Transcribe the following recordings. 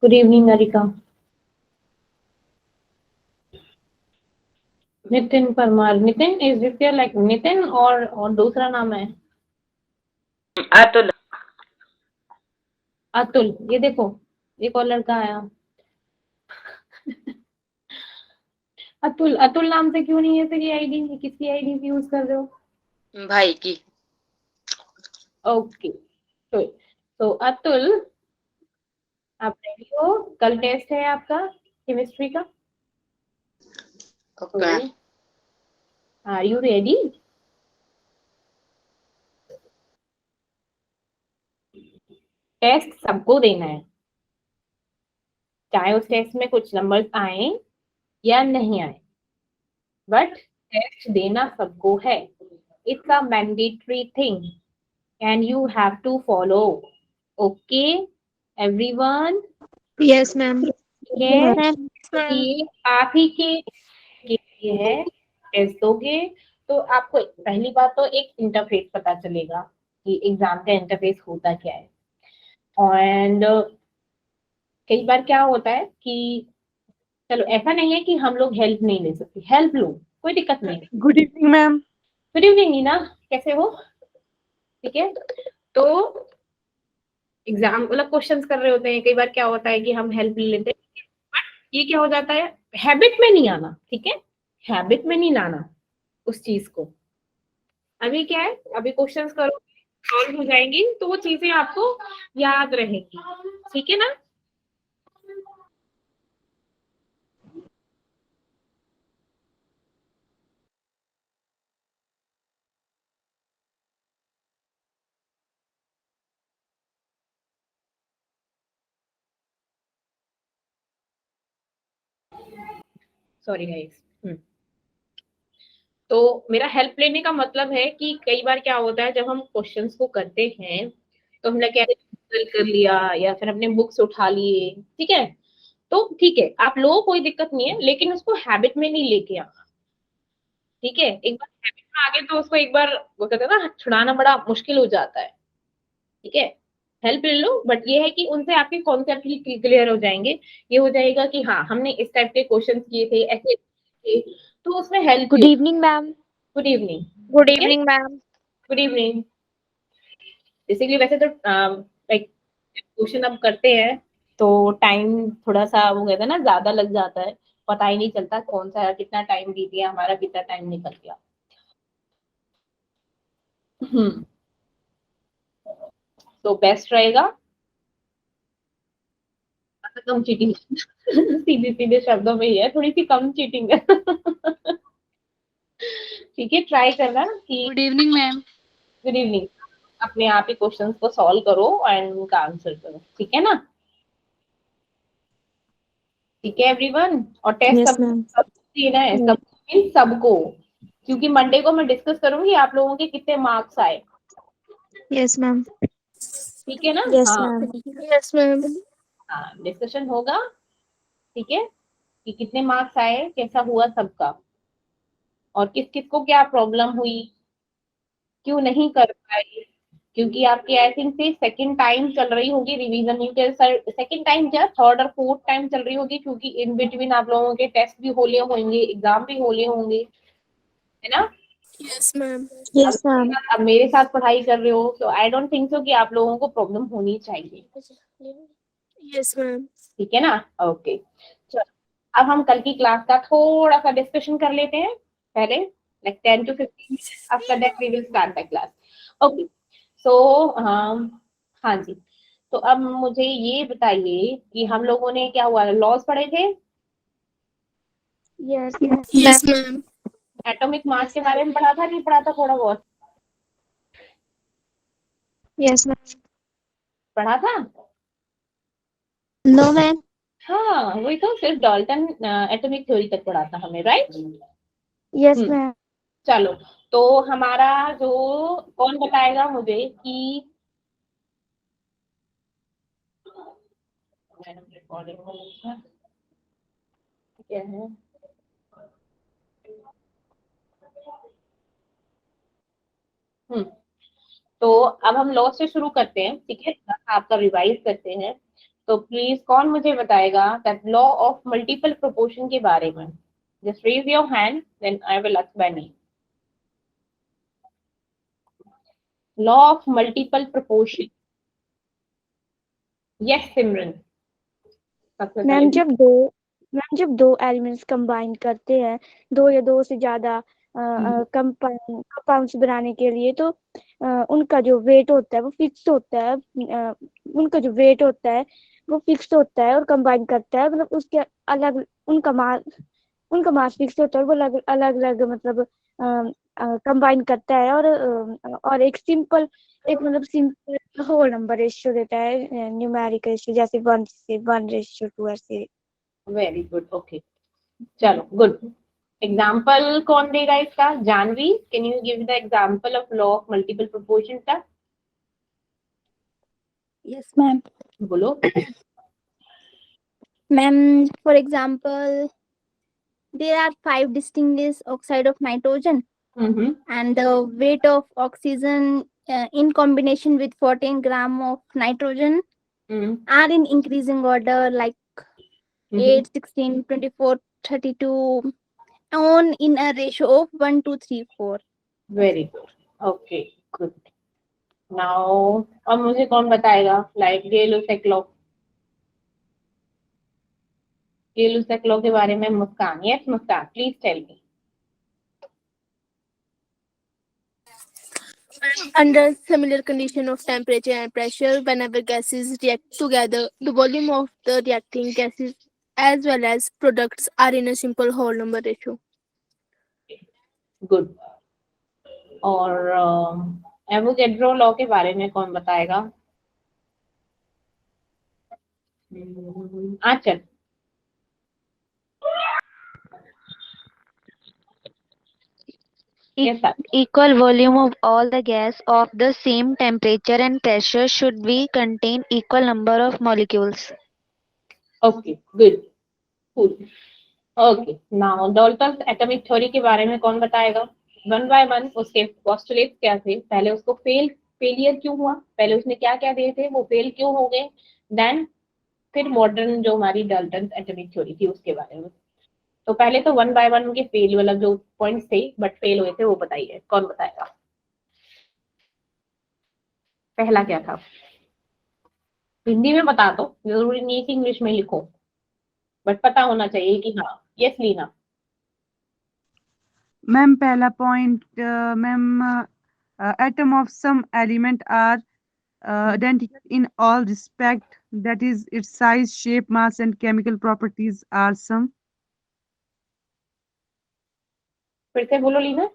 Good evening areca. Nitin Parmar. Nitin is this your like Nitin और दूसरा नाम है अतुल। अतुल। ये देखो एक और लड़का आया। अतुल अतुल नाम से क्यों नहीं है तेरी आईडी? किसकी आईडी यूज कर रहे हो? भाई की। ओके तो अतुल आप रेडी हो? कल टेस्ट है आपका केमिस्ट्री का। Okay. Are you ready? Test सबको देना है, चाहे उस टेस्ट में कुछ नंबर्स आए या नहीं आए, बट टेस्ट देना सबको है। It's a mandatory thing and you have to follow. Okay everyone? Yes ma'am. ये आप ही के लिए है। टेस्ट दोगे तो आपको पहली बात तो एक इंटरफेस पता चलेगा कि एग्जाम का इंटरफेस होता क्या है। एंड कई बार क्या होता है कि चलो ऐसा नहीं है कि हम लोग हेल्प नहीं ले सकते, हेल्प लो, कोई दिक्कत नहीं। Good evening ma'am. Good evening Neena, कैसे हो? ठीक है, तो एग्जाम मतलब क्वेश्चंस कर रहे होते हैं, कई बार क्या होता है कि हम हेल्प ले लेते हैं, ये क्या हो जाता है, हैबिट में नहीं आना। ठीक है, हैबिट में नहीं लाना उस चीज को। अभी क्या है, अभी क्वेश्चंस करो, सॉल्व हो जाएंगी तो वो चीजें आपको याद रहेंगी। ठीक है ना? Sorry guys. तो मेरा हेल्प लेने का मतलब है कि कई बार क्या होता है जब हम क्वेश्चंस को करते हैं तो हमने क्या गूगल कर लिया या फिर अपने बुक्स उठा लिए। ठीक है, तो ठीक है आप लोगों को कोई दिक्कत नहीं है, लेकिन उसको हैबिट में नहीं लेके आना। ठीक है, एक बार हैबिट में आ गए तो उसको एक बार वो कहते हैं ना छुड़ाना बड़ा मुश्किल हो जाता है। ठीक है, हेल्प ले लो, बट ये है कि उनसे आपके कॉन्सेप्ट ही क्लियर हो जाएंगे। ये हो जाएगा कि हाँ हमने इस टाइप के क्वेश्चन किए थे, ऐसे थे, तो उसमें हेल्प गुड ले। Evening ma'am. Good evening. Good ठीक है, evening ma'am. Good evening. Basically वैसे तो लाइक क्वेश्चन अब करते हैं तो टाइम थोड़ा सा वो कहते हैं ना ज्यादा लग जाता है, पता ही नहीं चलता कौन सा कितना टाइम बीत गया, हमारा कितना टाइम निकल गया। तो बेस्ट रहेगा कम चीटिंग। सीधे सीधे शब्दों में ही है, थोड़ी सी कम चीटिंग है। ठीक है, ट्राई करना कि good evening ma'am. Good evening अपने आप ही क्वेश्चंस को सॉल्व करो एंड उनका आंसर करो। ठीक है ना? ठीक है एवरीवन। और टेस्ट यस सब मैम। सबको देना है, सब इन सबको, क्योंकि मंडे को मैं डिस्कस करूंगी आप लोगों के कितने मार्क्स आए। Yes ma'am. ठीक है ना? यस हाँ मैम। Yes ma'am. हाँ, डिस्कशन होगा। ठीक है, कि कितने मार्क्स आए, कैसा हुआ सबका, और किस किस को क्या प्रॉब्लम हुई, क्यों नहीं कर पाए। क्योंकि आपकी आई थिंक से सेकंड टाइम चल रही होगी रिवीजन, क्योंकि सेकंड टाइम क्या थर्ड और फोर्थ टाइम चल रही होगी, क्योंकि इन बिटवीन आप लोगों के टेस्ट भी हो लिए होंगे, एग्जाम भी हो लिए होंगे, है ना? Yes ma'am. Yes ma'am. अब मेरे साथ पढ़ाई कर रहे हो तो आई डोंट थिंक सो कि आप लोगों को प्रॉब्लम होनी चाहिए। Yes ma'am. ठीक है ना? ओके, चलो अब हम कल की क्लास का थोड़ा सा डिस्कशन कर लेते हैं पहले, like 10 to 15 after that we will start the class. Okay, so हाँ जी, तो अब मुझे ये बताइए कि हम लोगों ने क्या हुआ, लॉस पढ़े थे, yes yes ma'am. Atomic mass के बारे में पढ़ा था, नहीं पढ़ा था थोड़ा बहुत? Yes ma'am. पढ़ा था। No ma'am. हाँ वही तो, सिर्फ डाल्टन एटॉमिक थ्योरी तक पढ़ा था हमें, राइट? Yes ma'am. चलो, तो हमारा जो, कौन बताएगा मुझे कि रिकॉर्डिंग क्या है? हम्म तो अब हम लॉ से शुरू करते हैं। ठीक है, आपका रिवाइज करते हैं। तो प्लीज कौन मुझे बताएगा that law of multiple proportion के बारे में? Just raise your hand, then I will ask by name. Law of multiple proportion. Yes Simran, सबसे पहले मैम जब दो एलिमेंट्स कंबाइन करते हैं, दो या दो से ज्यादा कंपाउंड्स बनाने के लिए, तो उनका जो वेट होता है वो फिक्स होता है। उनका जो वेट होता है वो फिक्स होता है और कंबाइन करता है, मतलब उसके अलग उनका मास फिक्स होता है और वो अलग अलग मतलब कंबाइन करता है, और एक सिंपल होल नंबर रेशियो देता है, न्यूमेरिक रेशियो, जैसे 1:1 ऐसे। वेरी गुड, ओके, चलो गुड। एग्जाम्पल कौन देगा इसका? Janvi, can you give the example of law of multiple proportion का? Yes, ma'am. बोलो। Ma'am, for example, there are 5 distinct oxide of nitrogen, and the weight of oxygen in combination with 14 gram of nitrogen are in increasing order, like 8, 16, 24, 32, on in a ratio of 1, 2, 3, 4. Very good, okay, good. Now अब मुझे कौन बताएगा like Gay Lussac law? Gay Lussac law के बारे में Muskan. Yes Muskan, please tell me. Under similar condition of temperature and pressure, whenever gases react together, the volume of the reacting gases as well as products are in a simple whole number ratio. Good. और Avogadro law के बारे में कौन बताएगा? आचल। Yes, sir. Equal volume of all the gas of the same temperature and pressure should be contain equal number of molecules. Okay, good. Cool. Okay, now Dalton's atomic theory के बारे में कौन बताएगा? वन बाय वन उसके postulates क्या थे, पहले उसको फेलियर क्यों हुआ, पहले उसने क्या क्या दिए थे, वो फेल क्यों हो गए, देन फिर मॉडर्न जो हमारी डाल्टन एटॉमिक थ्योरी थी उसके बारे में। तो पहले तो वन बाय वन उनके फेल वाला जो पॉइंट्स थे बट फेल हुए थे वो बताइए, कौन बताएगा? पहला क्या था? हिंदी में बता दो, जरूरी नहीं है कि इंग्लिश में लिखो, बट पता होना चाहिए कि हाँ। यस लीना। मैम पहला point, ma'am atom of some element are identical in all respect, that is its size, shape, mass and chemical properties are some. फिर से बोलो Leena.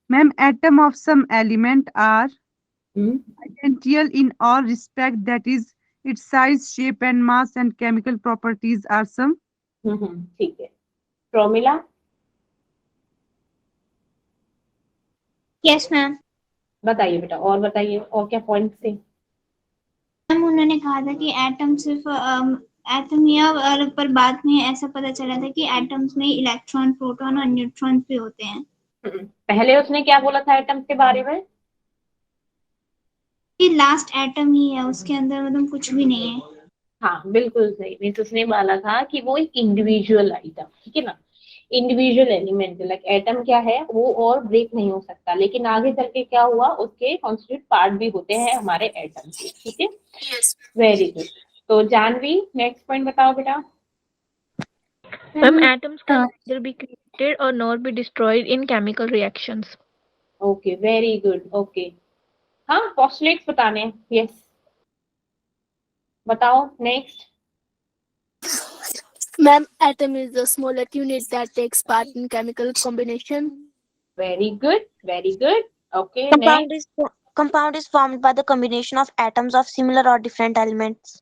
Ma'am atom of some element are identical in all respect, that is its size, shape and mass and chemical properties are some. ठीक है। Promila. Yes ma'am. बताइए बेटा, और बताइए और क्या पॉइंट थे? मैम उन्होंने कहा था कि एटम सिर्फ एटम या, और पर बाद में ऐसा पता चला था कि एटम्स में इलेक्ट्रॉन, प्रोटॉन और न्यूट्रॉन भी होते हैं। पहले उसने क्या बोला था एटम्स के बारे में? कि लास्ट एटम ही है, उसके अंदर मतलब कुछ भी नहीं है। हाँ बिल्कुल सही, मीन्स उसने बोला था कि वो एक इंडिविजुअल आइटम, ठीक है ना, इंडिविजुअल एलिमेंट, लाइक एटम क्या है वो और ब्रेक नहीं हो सकता, लेकिन आगे चल के क्या हुआ, उसके कॉन्स्टिट्यूट पार्ट भी होते हैं हमारे एटम के, ठीक है। Very good. तो जानवी नेक्स्ट पॉइंट बताओ बेटा। Ma'am, atoms can neither be created or nor be destroyed in chemical reactions. Okay, very good, okay. हाँ पोस्टुलेट्स बताने हैं, यस बताओ next. Ma'am, atom is the smallest unit that takes part in chemical combination. Very good, very good, okay next. Compound is formed by the combination of atoms of similar or different elements.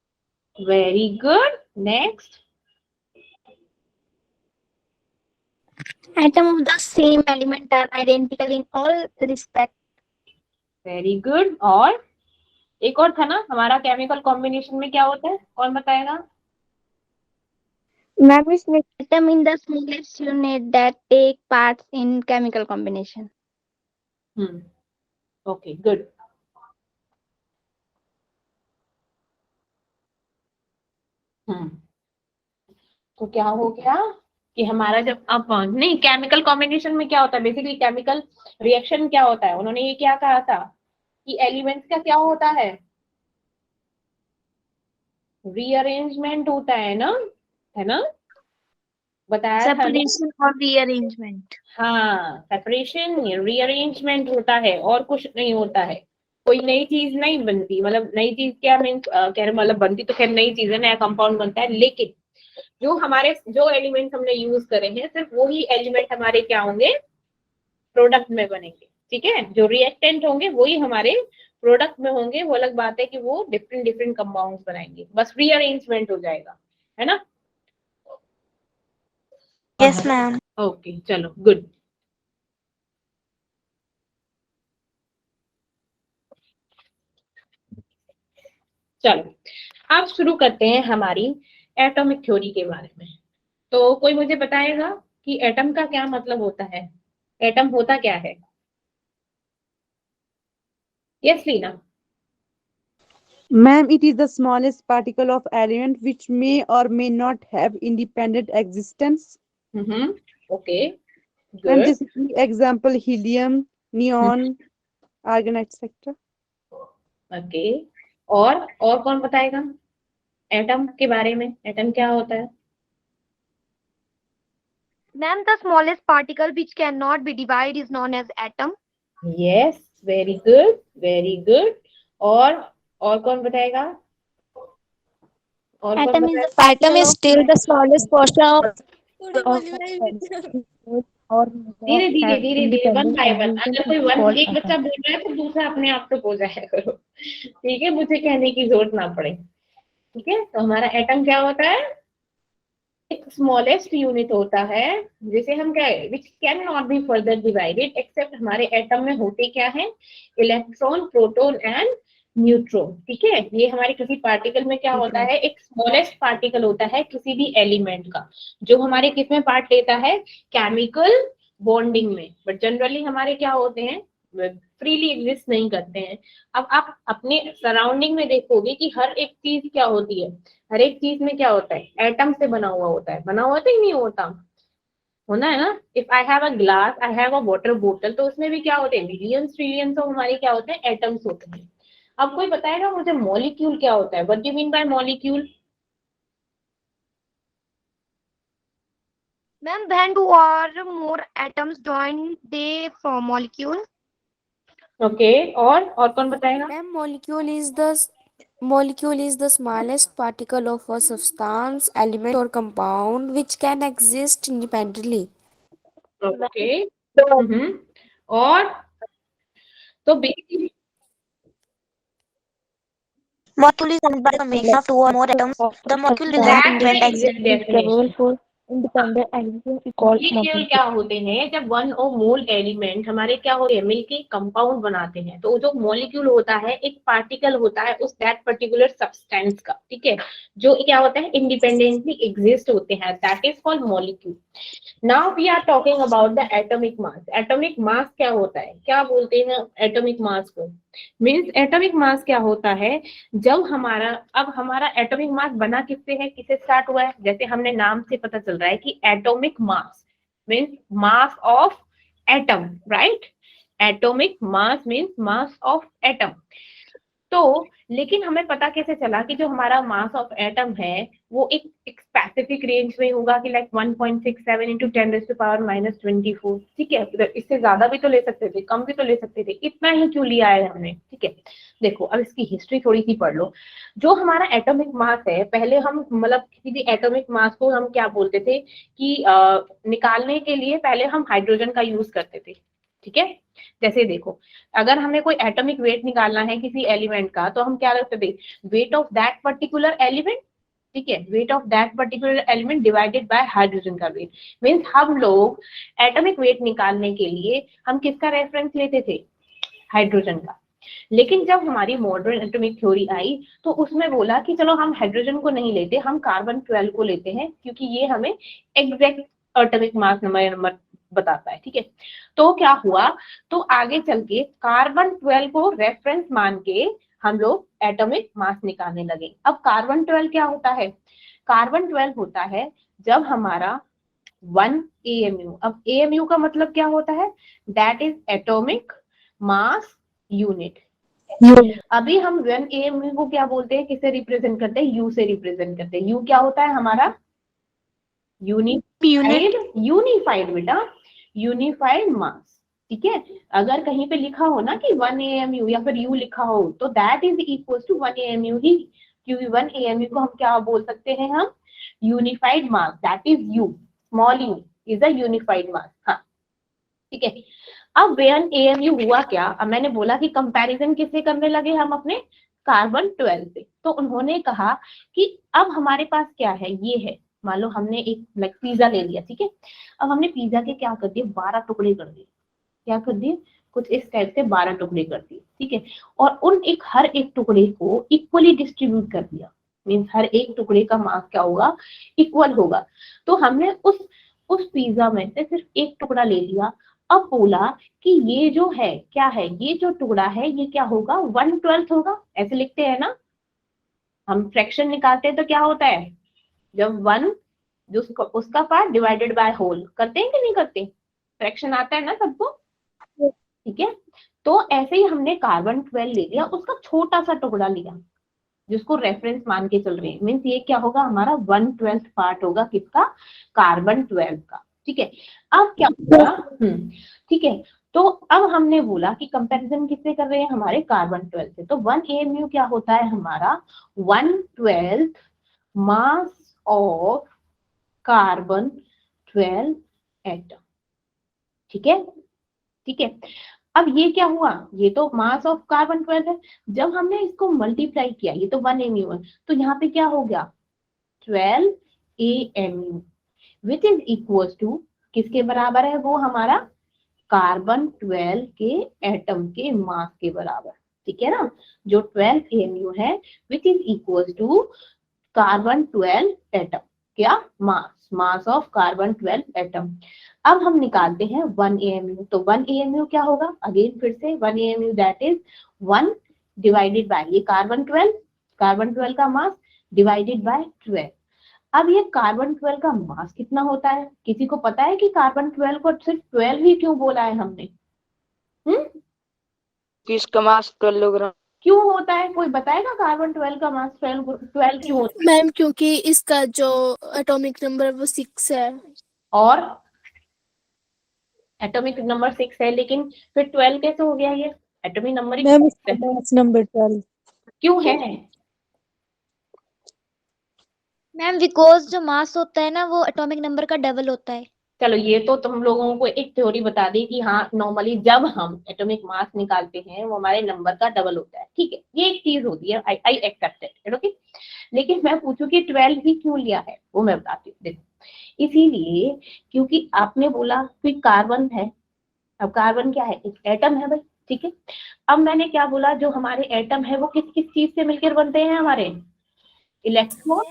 Very good, next. Atom of the same element are identical in all respect. Very good. और एक और था ना हमारा, chemical combination में क्या होता है, कौन बताएगा? मैम इसमें atom in the smallest unit that take parts in chemical combination. Okay good. तो क्या हो गया कि हमारा जब अब नहीं, केमिकल कॉम्बिनेशन में क्या होता है, बेसिकली केमिकल रिएक्शन क्या होता है, उन्होंने ये क्या कहा था कि एलिमेंट्स का क्या होता है, रीअरेंजमेंट होता है ना, बताया था ना। Separation or rearrangement. हाँ, सेपरेशन रीअरेंजमेंट होता है और कुछ नहीं होता है, कोई नई चीज नहीं बनती, मतलब नई चीज क्या मीन्स कह रहे, मतलब बनती तो खैर नई चीज है, नया कंपाउंड बनता है, लेकिन जो एलिमेंट्स हमने यूज करे हैं सिर्फ वही एलिमेंट हमारे क्या होंगे, प्रोडक्ट में बनेंगे, ठीक है। जो रिएक्टेंट होंगे वही हमारे प्रोडक्ट में होंगे, वो अलग बात है कि वो डिफरेंट डिफरेंट कंपाउंड्स बनाएंगे, बस रीअरेंजमेंट हो जाएगा, है ना। Yes, ma'am. ओके चलो गुड। चलो अब शुरू करते हैं हमारी एटॉमिक थ्योरी के बारे में। तो कोई मुझे बताएगा कि एटम का क्या मतलब होता है, एटम होता क्या है। Yes Leena. Ma'am, it is the smallest particle of element which may or may not have independent existence. Okay Ma'am, good. जैसे कि example helium, neon, argon, etc. Okay और कौन बताएगा एटम के बारे में, एटम क्या होता है। Ma'am, the smallest particle which cannot be divided is known as atom. Yes very good very good. और कौन बताएगा, और कौन Atom is बताएगा। the Atom particle is of still the smallest portion of or धीरे धीरे have धीरे धीरे one independent by one, existence अगर कोई is वन called एक बच्चा atom. बोल रहा है तो दूसरा अपने आप चुप हो जाया करो, ठीक है, मुझे कहने की जरूरत ना पड़े, ठीक है। तो हमारा एटम क्या होता है, एक स्मॉलेस्ट यूनिट होता है जिसे हम क्या है, which can not be further divided except, हमारे एटम में होते क्या है, इलेक्ट्रॉन प्रोटॉन एंड न्यूट्रॉन, ठीक है। ये हमारे किसी पार्टिकल में क्या होता है, एक स्मॉलेस्ट पार्टिकल होता है किसी भी एलिमेंट का, जो हमारे किस में पार्ट लेता है, केमिकल बॉन्डिंग में, बट जनरली हमारे क्या होते हैं, फ्रीली एग्जिस्ट नहीं करते हैं। अब आप अपने सराउंडिंग में देखोगे कि हर एक चीज क्या होती है, हर एक चीज में क्या होता है, एटम से बना हुआ होता है, बना हुआ तो ही नहीं होता, होना है ना। If I have a glass, I have a water बोतल, तो उसमें भी क्या होते हैं, मिलियंस ट्रिलियंस ऑफ हमारे क्या होते हैं, एटम्स होते हैं। अब कोई बताएगा मुझे मॉलिक्यूल क्या होता है, what do you mean bye molecule. Ma'am, when two or more atoms join, they form molecule. Okay और कौन बताएगा। Ma'am, molecule is the smallest particle of a substance, element or compound which can exist independently. Okay और तो basically Molecule is formed by the combination of two or more atoms. The molecule will have that's independent the existence. Exact definition. for independent existence is called molecule क्या होते हैं, जब one और मोल element हमारे क्या होते हैं, मिलके कंपाउंड बनाते हैं, तो जो मॉलिक्यूल होता है एक पार्टिकल होता है उस दैट पर्टिकुलर सब्सटेंस का, ठीक है, जो क्या होता है, इंडिपेंडेंटली एग्जिस्ट होते हैं, that is called molecule. Now we are talking about the atomic mass. Atomic mass क्या होता है, क्या बोलते हैं एटॉमिक मास को, मींस एटॉमिक मास क्या होता है, जब हमारा एटॉमिक मास बना किससे है, किससे स्टार्ट हुआ है, जैसे हमने नाम से पता चल रहा है कि atomic mass means mass of atom, right, atomic mass means mass of atom. तो लेकिन हमें पता कैसे चला कि जो हमारा मास ऑफ एटम है वो एक स्पेसिफिक रेंज में होगा कि लाइक 1.67 into 10⁻⁻24, ठीक है, इससे ज्यादा भी तो ले सकते थे, कम भी तो ले सकते थे, इतना ही क्यों लिया है हमने, ठीक है। देखो अब इसकी हिस्ट्री थोड़ी सी पढ़ लो। जो हमारा एटॉमिक मास है, पहले हम मतलब किसी भी एटॉमिक मास को हम क्या बोलते थे कि निकालने के लिए पहले हम हाइड्रोजन का यूज करते थे, ठीक है। जैसे देखो अगर हमें कोई एटॉमिक वेट निकालना है किसी एलिमेंट का, तो हम क्या करते थे, weight of that particular element, ठीक है, weight of that particular element divided by hydrogen का वेट, मींस हम लोग एटॉमिक वेट निकालने के लिए हम किसका रेफरेंस लेते थे, हाइड्रोजन का। लेकिन जब हमारी मॉडर्न एटॉमिक थ्योरी आई तो उसमें बोला कि चलो हम हाइड्रोजन को नहीं लेते, हम कार्बन 12 को लेते हैं, क्योंकि ये हमें एग्जैक्ट एटॉमिक मास नंबर बताता है, ठीक है। तो क्या हुआ, तो आगे चल के कार्बन 12 को रेफरेंस मान के हम लोग एटॉमिक मास निकालने लगे। अब कार्बन 12 क्या होता है? कार्बन 12 होता है जब हमारा 1 AMU, अब AMU का मतलब क्या होता है? That is atomic mass unit. अभी हम 1 AMU को क्या बोलते हैं, किससे रिप्रेजेंट करते हैं? U से रिप्रेजेंट करते हैं। U क्या होता है हमारा? यूनिफाइड बेटा, यूनिफाइड मास। ठीक है, अगर कहीं पे लिखा हो ना कि 1 AMU या फिर U लिखा हो तो that is equal to 1 AMU ही, क्योंकि 1 AMU को हम क्या बोल सकते हैं? हम unified mass, that is U, small u is a unified mass. हाँ ठीक है। अब 1 AMU हुआ क्या? अब मैंने बोला कि कंपैरिजन किससे करने लगे हम? अपने कार्बन 12 से। तो उन्होंने कहा कि अब हमारे पास क्या है, ये है, मान लो हमने एक लाइक पिज्जा ले लिया, ठीक है। अब हमने पिज्जा के क्या कर दिए? 12 टुकड़े कर दिए। क्या कर दिए? कुछ इस टाइप से 12 टुकड़े कर दिए, ठीक है। और उन हर एक टुकड़े को इक्वली डिस्ट्रीब्यूट कर दिया, मीन्स हर एक टुकड़े का मास क्या होगा? इक्वल होगा। तो हमने उस पिज्जा में से सिर्फ एक टुकड़ा ले लिया। अब बोला कि ये जो है क्या है, ये जो टुकड़ा है ये क्या होगा? 1/12 होगा। ऐसे लिखते हैं ना, हम फ्रैक्शन निकालते हैं तो क्या होता है? जब 1 जो उसका पार्ट डिवाइडेड बाय होल करते हैं कि नहीं करते? फ्रैक्शन आता है ना सबको, ठीक है। तो ऐसे ही हमने कार्बन 12 ले लिया, उसका छोटा सा टुकड़ा लिया जिसको रेफरेंस मान के चल रहे हैं, मीन्स ये क्या होगा? हमारा 1/12 पार्ट होगा किसका? कार्बन 12 का, ठीक है। अब क्या होगा? ठीक है। तो अब हमने बोला कि कंपैरिजन किससे कर रहे हैं? हमारे कार्बन 12 से। तो 1 AMU क्या होता है हमारा? 1/12 मास ऑफ कार्बन 12 एटम, ठीक है, ठीक है। अब ये क्या हुआ? ये तो मास ऑफ कार्बन 12 है। जब हमने इसको मल्टीप्लाई किया, ये तो 1 AMU है, तो यहाँ पे क्या हो गया? 12 AMU which is equal to किसके बराबर है? वो हमारा कार्बन 12 के एटम के मास के बराबर, ठीक है ना। जो 12 AMU है which is equal to carbon 12 atom, क्या? Mass of carbon 12 atom. अब हम निकालते हैं 1 AMU। तो 1 AMU क्या होगा? अगेन फिर से 1 AMU that is 1 divided by ये कार्बन 12 का मास डिवाइडेड बाय 12। अब ये कार्बन 12 का मास कितना होता है? किसी को पता है कि कार्बन 12 को सिर्फ 12 ही क्यों बोला है हमने? इसका मास 12 ग्राम क्यों होता है? कोई बताएगा कार्बन 12 का मास 12 क्यों होता है? मैम क्योंकि इसका जो एटॉमिक नंबर वो 6 है। और एटॉमिक नंबर 6 है, लेकिन फिर 12 कैसे हो गया? ये एटॉमिक नंबर ही नंबर 12 क्यों है? मैम बिकॉज जो मास होता है ना वो एटॉमिक नंबर का डबल होता है। चलो ये तो तुम लोगों को एक थ्योरी बता दी कि हाँ नॉर्मली जब हम एटॉमिक मास निकालते हैं वो हमारे नंबर का डबल होता है, ठीक है, ये एक चीज होती है, आई एक्सेप्ट इट, ओके। लेकिन मैं पूछूं कि 12 ही क्यों लिया है, वो मैं बताती हूँ। देखो इसीलिए क्योंकि आपने बोला कि कार्बन है, अब कार्बन क्या है? एक एटम है भाई, ठीक है। अब मैंने क्या बोला? जो हमारे एटम है वो किस किस चीज से मिलकर बनते हैं हमारे? Electron,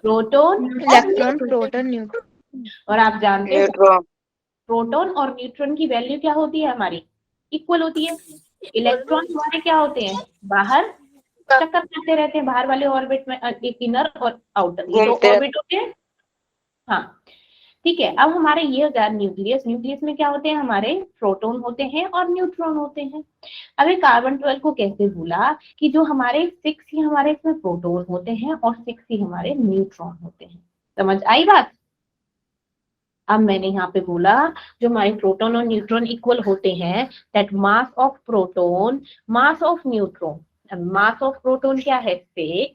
proton, proton, neutron. और आप जानते हो न्यूट्रॉन। प्रोटॉन और न्यूट्रॉन की वैल्यू क्या होती है हमारी? इक्वल होती है। इलेक्ट्रॉन हमारे क्या होते हैं? बाहर चक्कर काटते रहते हैं, बाहर वाले ऑर्बिट में, एक इनर और आउटर, ये दो घूमते ऑर्बिट होते हैं। हाँ ठीक है। अब हमारे ये हो गया न्यूक्लियस। न्यूक्लियस में क्या होते हैं? हमारे प्रोटॉन होते हैं और न्यूट्रॉन होते हैं। अब ये कार्बन 12 को कैसे भूला कि जो हमारे 6 ही हमारे इसमें प्रोटॉन होते हैं और 6 ही हमारे न्यूट्रॉन होते हैं। समझ आई बात? अब मैंने यहाँ पे बोला जो हमारे प्रोटॉन और न्यूट्रॉन इक्वल होते हैं, that mass of proton mass of neutron. Mass of proton क्या है? 6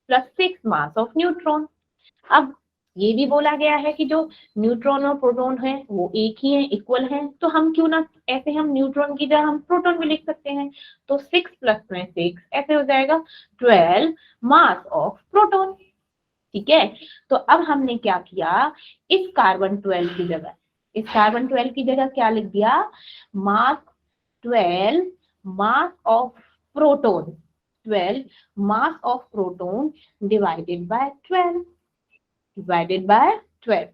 + 6 मास ऑफ न्यूट्रॉन। अब ये भी बोला गया है कि जो न्यूट्रॉन और प्रोटॉन है वो एक ही है, इक्वल है, तो हम क्यों ना ऐसे हम न्यूट्रॉन की जगह हम प्रोटॉन भी लिख सकते हैं। तो 6 + 6 ऐसे हो जाएगा 12 मास ऑफ प्रोटॉन, ठीक है। तो अब हमने क्या किया? इस कार्बन 12 की जगह, इस कार्बन 12 की जगह क्या लिख दिया? मास 12 mass of proton, 12 mass of proton divided by 12, divided by 12।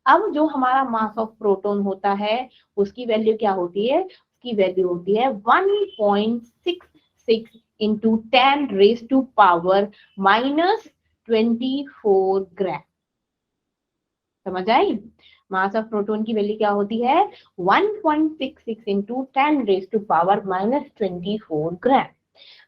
अब जो हमारा मास ऑफ प्रोटॉन होता है उसकी वैल्यू क्या होती है? उसकी वैल्यू होती है 1.6 1.66 into 10 raised to power minus 24 ग्राम। समझ आई? मास ऑफ प्रोटॉन की वैल्यू क्या होती है? 1.66 into 10 raised to power minus 24 ग्राम।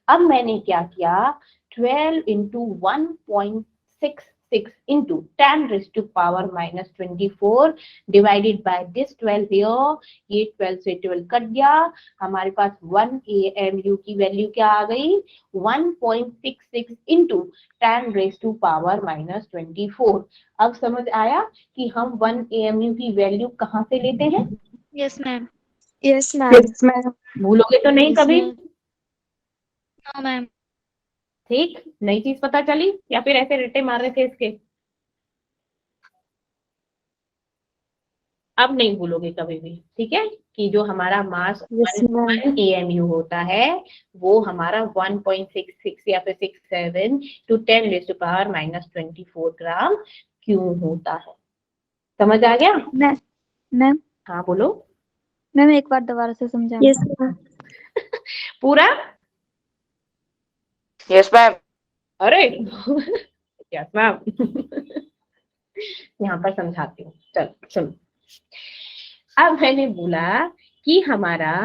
अब मैंने क्या किया, 12 into 1.66 into 10 raised to power minus 24 divided by this 12 here, ये 12 से 12 कट गया, हमारे पास 1 AMU की वैल्यू क्या आ गई? 1.66 into 10 raised to power minus 24। अब समझ आया कि हम 1 AMU की वैल्यू कहाँ से लेते हैं? Yes, ma'am. Yes ma'am. भूलोगे तो नहीं Yes, कभी? ma'am. No, ma'am. ठीक, नई चीज पता चली या फिर ऐसे रट्टे मार रहे थे इसके? अब नहीं भूलोगे कभी भी, ठीक है, कि जो हमारा मास Yes, ma'am. 1 AMU होता है वो हमारा 1.66 या फिर 67 to 10 raised to power minus 24 ग्राम क्यों होता है? समझ आ गया? मैम हाँ बोलो। मैम एक बार दोबारा से समझा। Yes ma'am. पूरा? Yes ma'am. अरे यस मैम। यहाँ पर समझाती हूँ, चल सुनो। अब मैंने बोला कि हमारा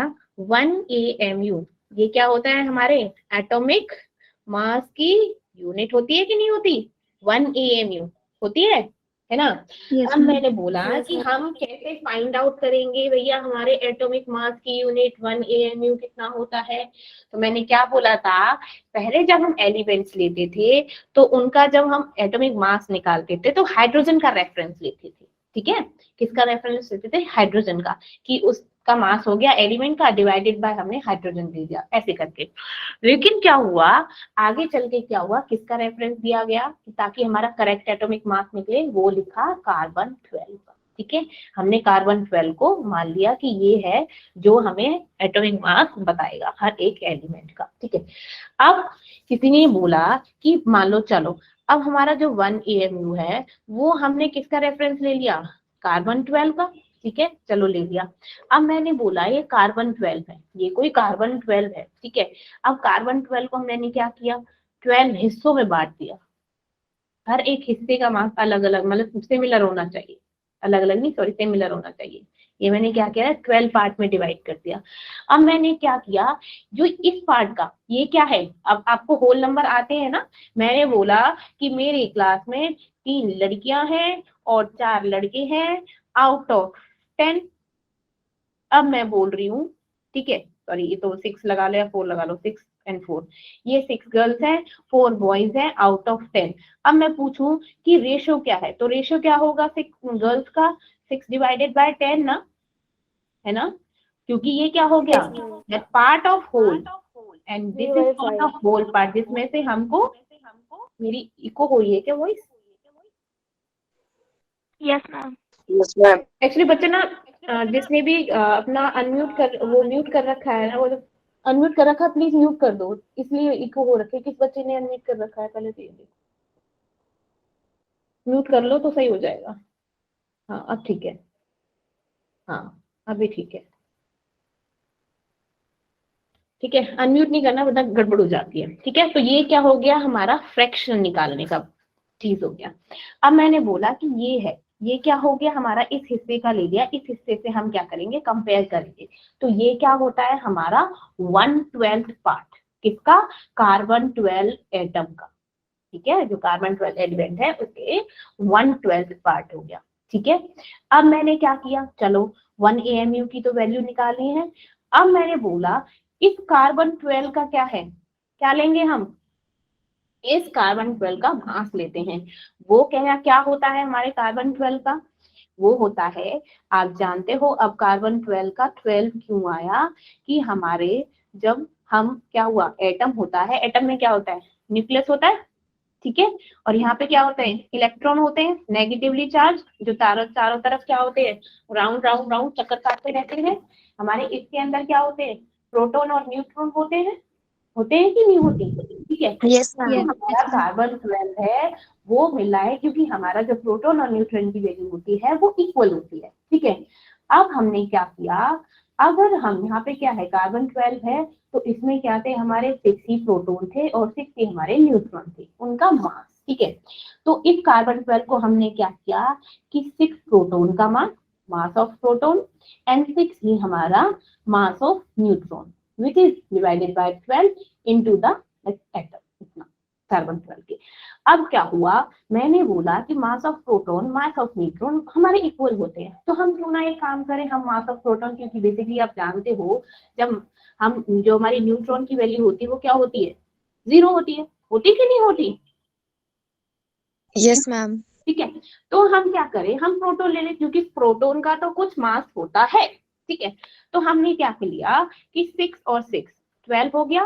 1 AMU ये क्या होता है? हमारे एटॉमिक मास की यूनिट होती है कि नहीं होती? 1 AMU होती है ना? अब मैंने बोला कि हम कैसे फाइंड आउट करेंगे भैया हमारे एटॉमिक मास की यूनिट 1 AMU कितना होता है? तो मैंने क्या बोला था, पहले जब हम एलिमेंट्स लेते थे तो उनका जब हम एटॉमिक मास निकालते थे तो हाइड्रोजन का रेफरेंस लेते थे, ठीक है? किसका रेफरेंस लेते थे? हाइड्रोजन का, कि उसका मास हो गया एलिमेंट का डिवाइडेड बाय हमने हाइड्रोजन दे दिया ऐसे करके। लेकिन क्या हुआ आगे चल के, क्या हुआ, किसका रेफरेंस दिया गया ताकि हमारा करेक्ट एटॉमिक मास निकले? वो लिखा कार्बन 12 का, ठीक है? हमने कार्बन 12 को मान लिया कि ये है जो हमें एटॉमिक मास बताएगा हर एक एलिमेंट का, ठीक है? अब किसी ने बोला कि मान लो चलो अब हमारा जो 1 AMU है वो हमने किसका रेफरेंस ले लिया? कार्बन 12 का, ठीक है, चलो ले लिया। अब मैंने बोला ये कार्बन 12 है, ये कोई कार्बन 12 है, ठीक है? अब कार्बन 12 को मैंने क्या किया, 12 हिस्सों में बांट दिया। हर एक हिस्से का मास अलग अलग, मतलब सिमिलर होना चाहिए, अलग अलग नहीं, सॉरी सिमिलर होना चाहिए। ये मैंने क्या किया, 12 पार्ट में डिवाइड कर दिया। अब मैंने क्या किया, जो इस पार्ट का ये क्या है, अब आपको होल नंबर आते हैं ना, मैंने बोला कि मेरी क्लास में 3 लड़कियां हैं और 4 लड़के हैं आउट ऑफ 10। अब मैं बोल रही हूँ, ठीक है, सॉरी ये तो 6 लगा लो या 4 लगा लो, 6 and 4, ये 6 गर्ल्स हैं 4 बॉयज हैं आउट ऑफ 10। अब मैं पूछूं कि रेशो क्या है, तो रेशो क्या होगा 6 गर्ल्स का 6 डिवाइडेड बाय 10 ना, है ना? क्योंकि ये क्या हो गया, that part of whole and this is part of whole part, जिसमें से हमको, मेरी इको हो रही है क्या voice? Yes, ma'am. Yes ma'am. Actually बच्चे ना जिसने भी अपना अनम्यूट कर, वो म्यूट कर रखा है ना, वो अनम्यूट कर रखा है प्लीज म्यूट कर दो, इसलिए इको हो रखी है। किस बच्चे ने अनम्यूट कर रखा है पहले तो ये देखो, म्यूट कर लो तो सही हो जाएगा। हाँ अब ठीक है, हाँ अभी ठीक है, ठीक है, अनम्यूट नहीं करना वरना गड़बड़ हो जाती है, ठीक है? तो ये क्या हो गया, हमारा फ्रैक्शन निकालने का चीज हो गया। अब मैंने बोला कि ये है, ये क्या हो गया हमारा, इस हिस्से का ले लिया, इस हिस्से से हम क्या करेंगे, कंपेयर करेंगे। तो ये क्या होता है हमारा 1/12 पार्ट, किसका, कार्बन 12 एटम का, ठीक है? जो कार्बन 12 एलिमेंट है उसके 1/12 पार्ट हो गया, ठीक है? अब मैंने क्या किया, चलो 1 AMU की तो वैल्यू निकाली है। अब मैंने बोला इस कार्बन 12 का क्या है, क्या लेंगे हम, इस कार्बन 12 का मास लेते हैं। वो क्या होता है हमारे कार्बन 12 का, वो होता है, आप जानते हो अब कार्बन 12 का 12 क्यों आया, कि हमारे जब हम क्या हुआ, एटम होता है, एटम में क्या होता है, न्यूक्लियस होता है, ठीक है? और यहाँ पे क्या होते हैं, इलेक्ट्रॉन होते हैं नेगेटिवली चार्ज, जो चारों तरफ क्या होते हैं, राउंड राउंड राउंड चक्कर काटते रहते हैं। हमारे इसके अंदर क्या होते हैं, प्रोटॉन और न्यूट्रॉन होते हैं कि नहीं होती, ठीक है? यस हमारा कार्बन 12 है वो मिला है क्योंकि हमारा जो प्रोटॉन और न्यूट्रॉन की वैल्यू होती है वो इक्वल होती है, ठीक है? अब हमने क्या किया, अगर हम यहाँ पे क्या है, कार्बन 12 है तो इसमें क्या थे, हमारे 6 ही प्रोटॉन थे और 6 ही हमारे न्यूट्रॉन थे, उनका मास। ठीक है, तो इस कार्बन 12 को हमने क्या किया कि 6 प्रोटॉन का मास ऑफ प्रोटॉन एंड 6 ही हमारा mass of neutron which is divided by 12 into the atom, इतना कार्बन 12 के। अब क्या हुआ, मैंने बोला कि mass of proton mass of neutron हमारे इक्वल होते हैं, तो हम क्यों ना एक काम करें, हम मास ऑफ प्रोटॉन, क्योंकि बेसिकली आप जानते हो जब हम जो हमारी न्यूट्रॉन की वैल्यू होती है वो क्या होती है, 0 होती है, होती कि नहीं होती? Yes ma'am. ठीक है, तो हम क्या करें, हम प्रोटॉन ले लें, क्योंकि प्रोटॉन का तो कुछ मास होता है। ठीक है, तो हमने क्या लिया कि 6 और 6 12 हो गया,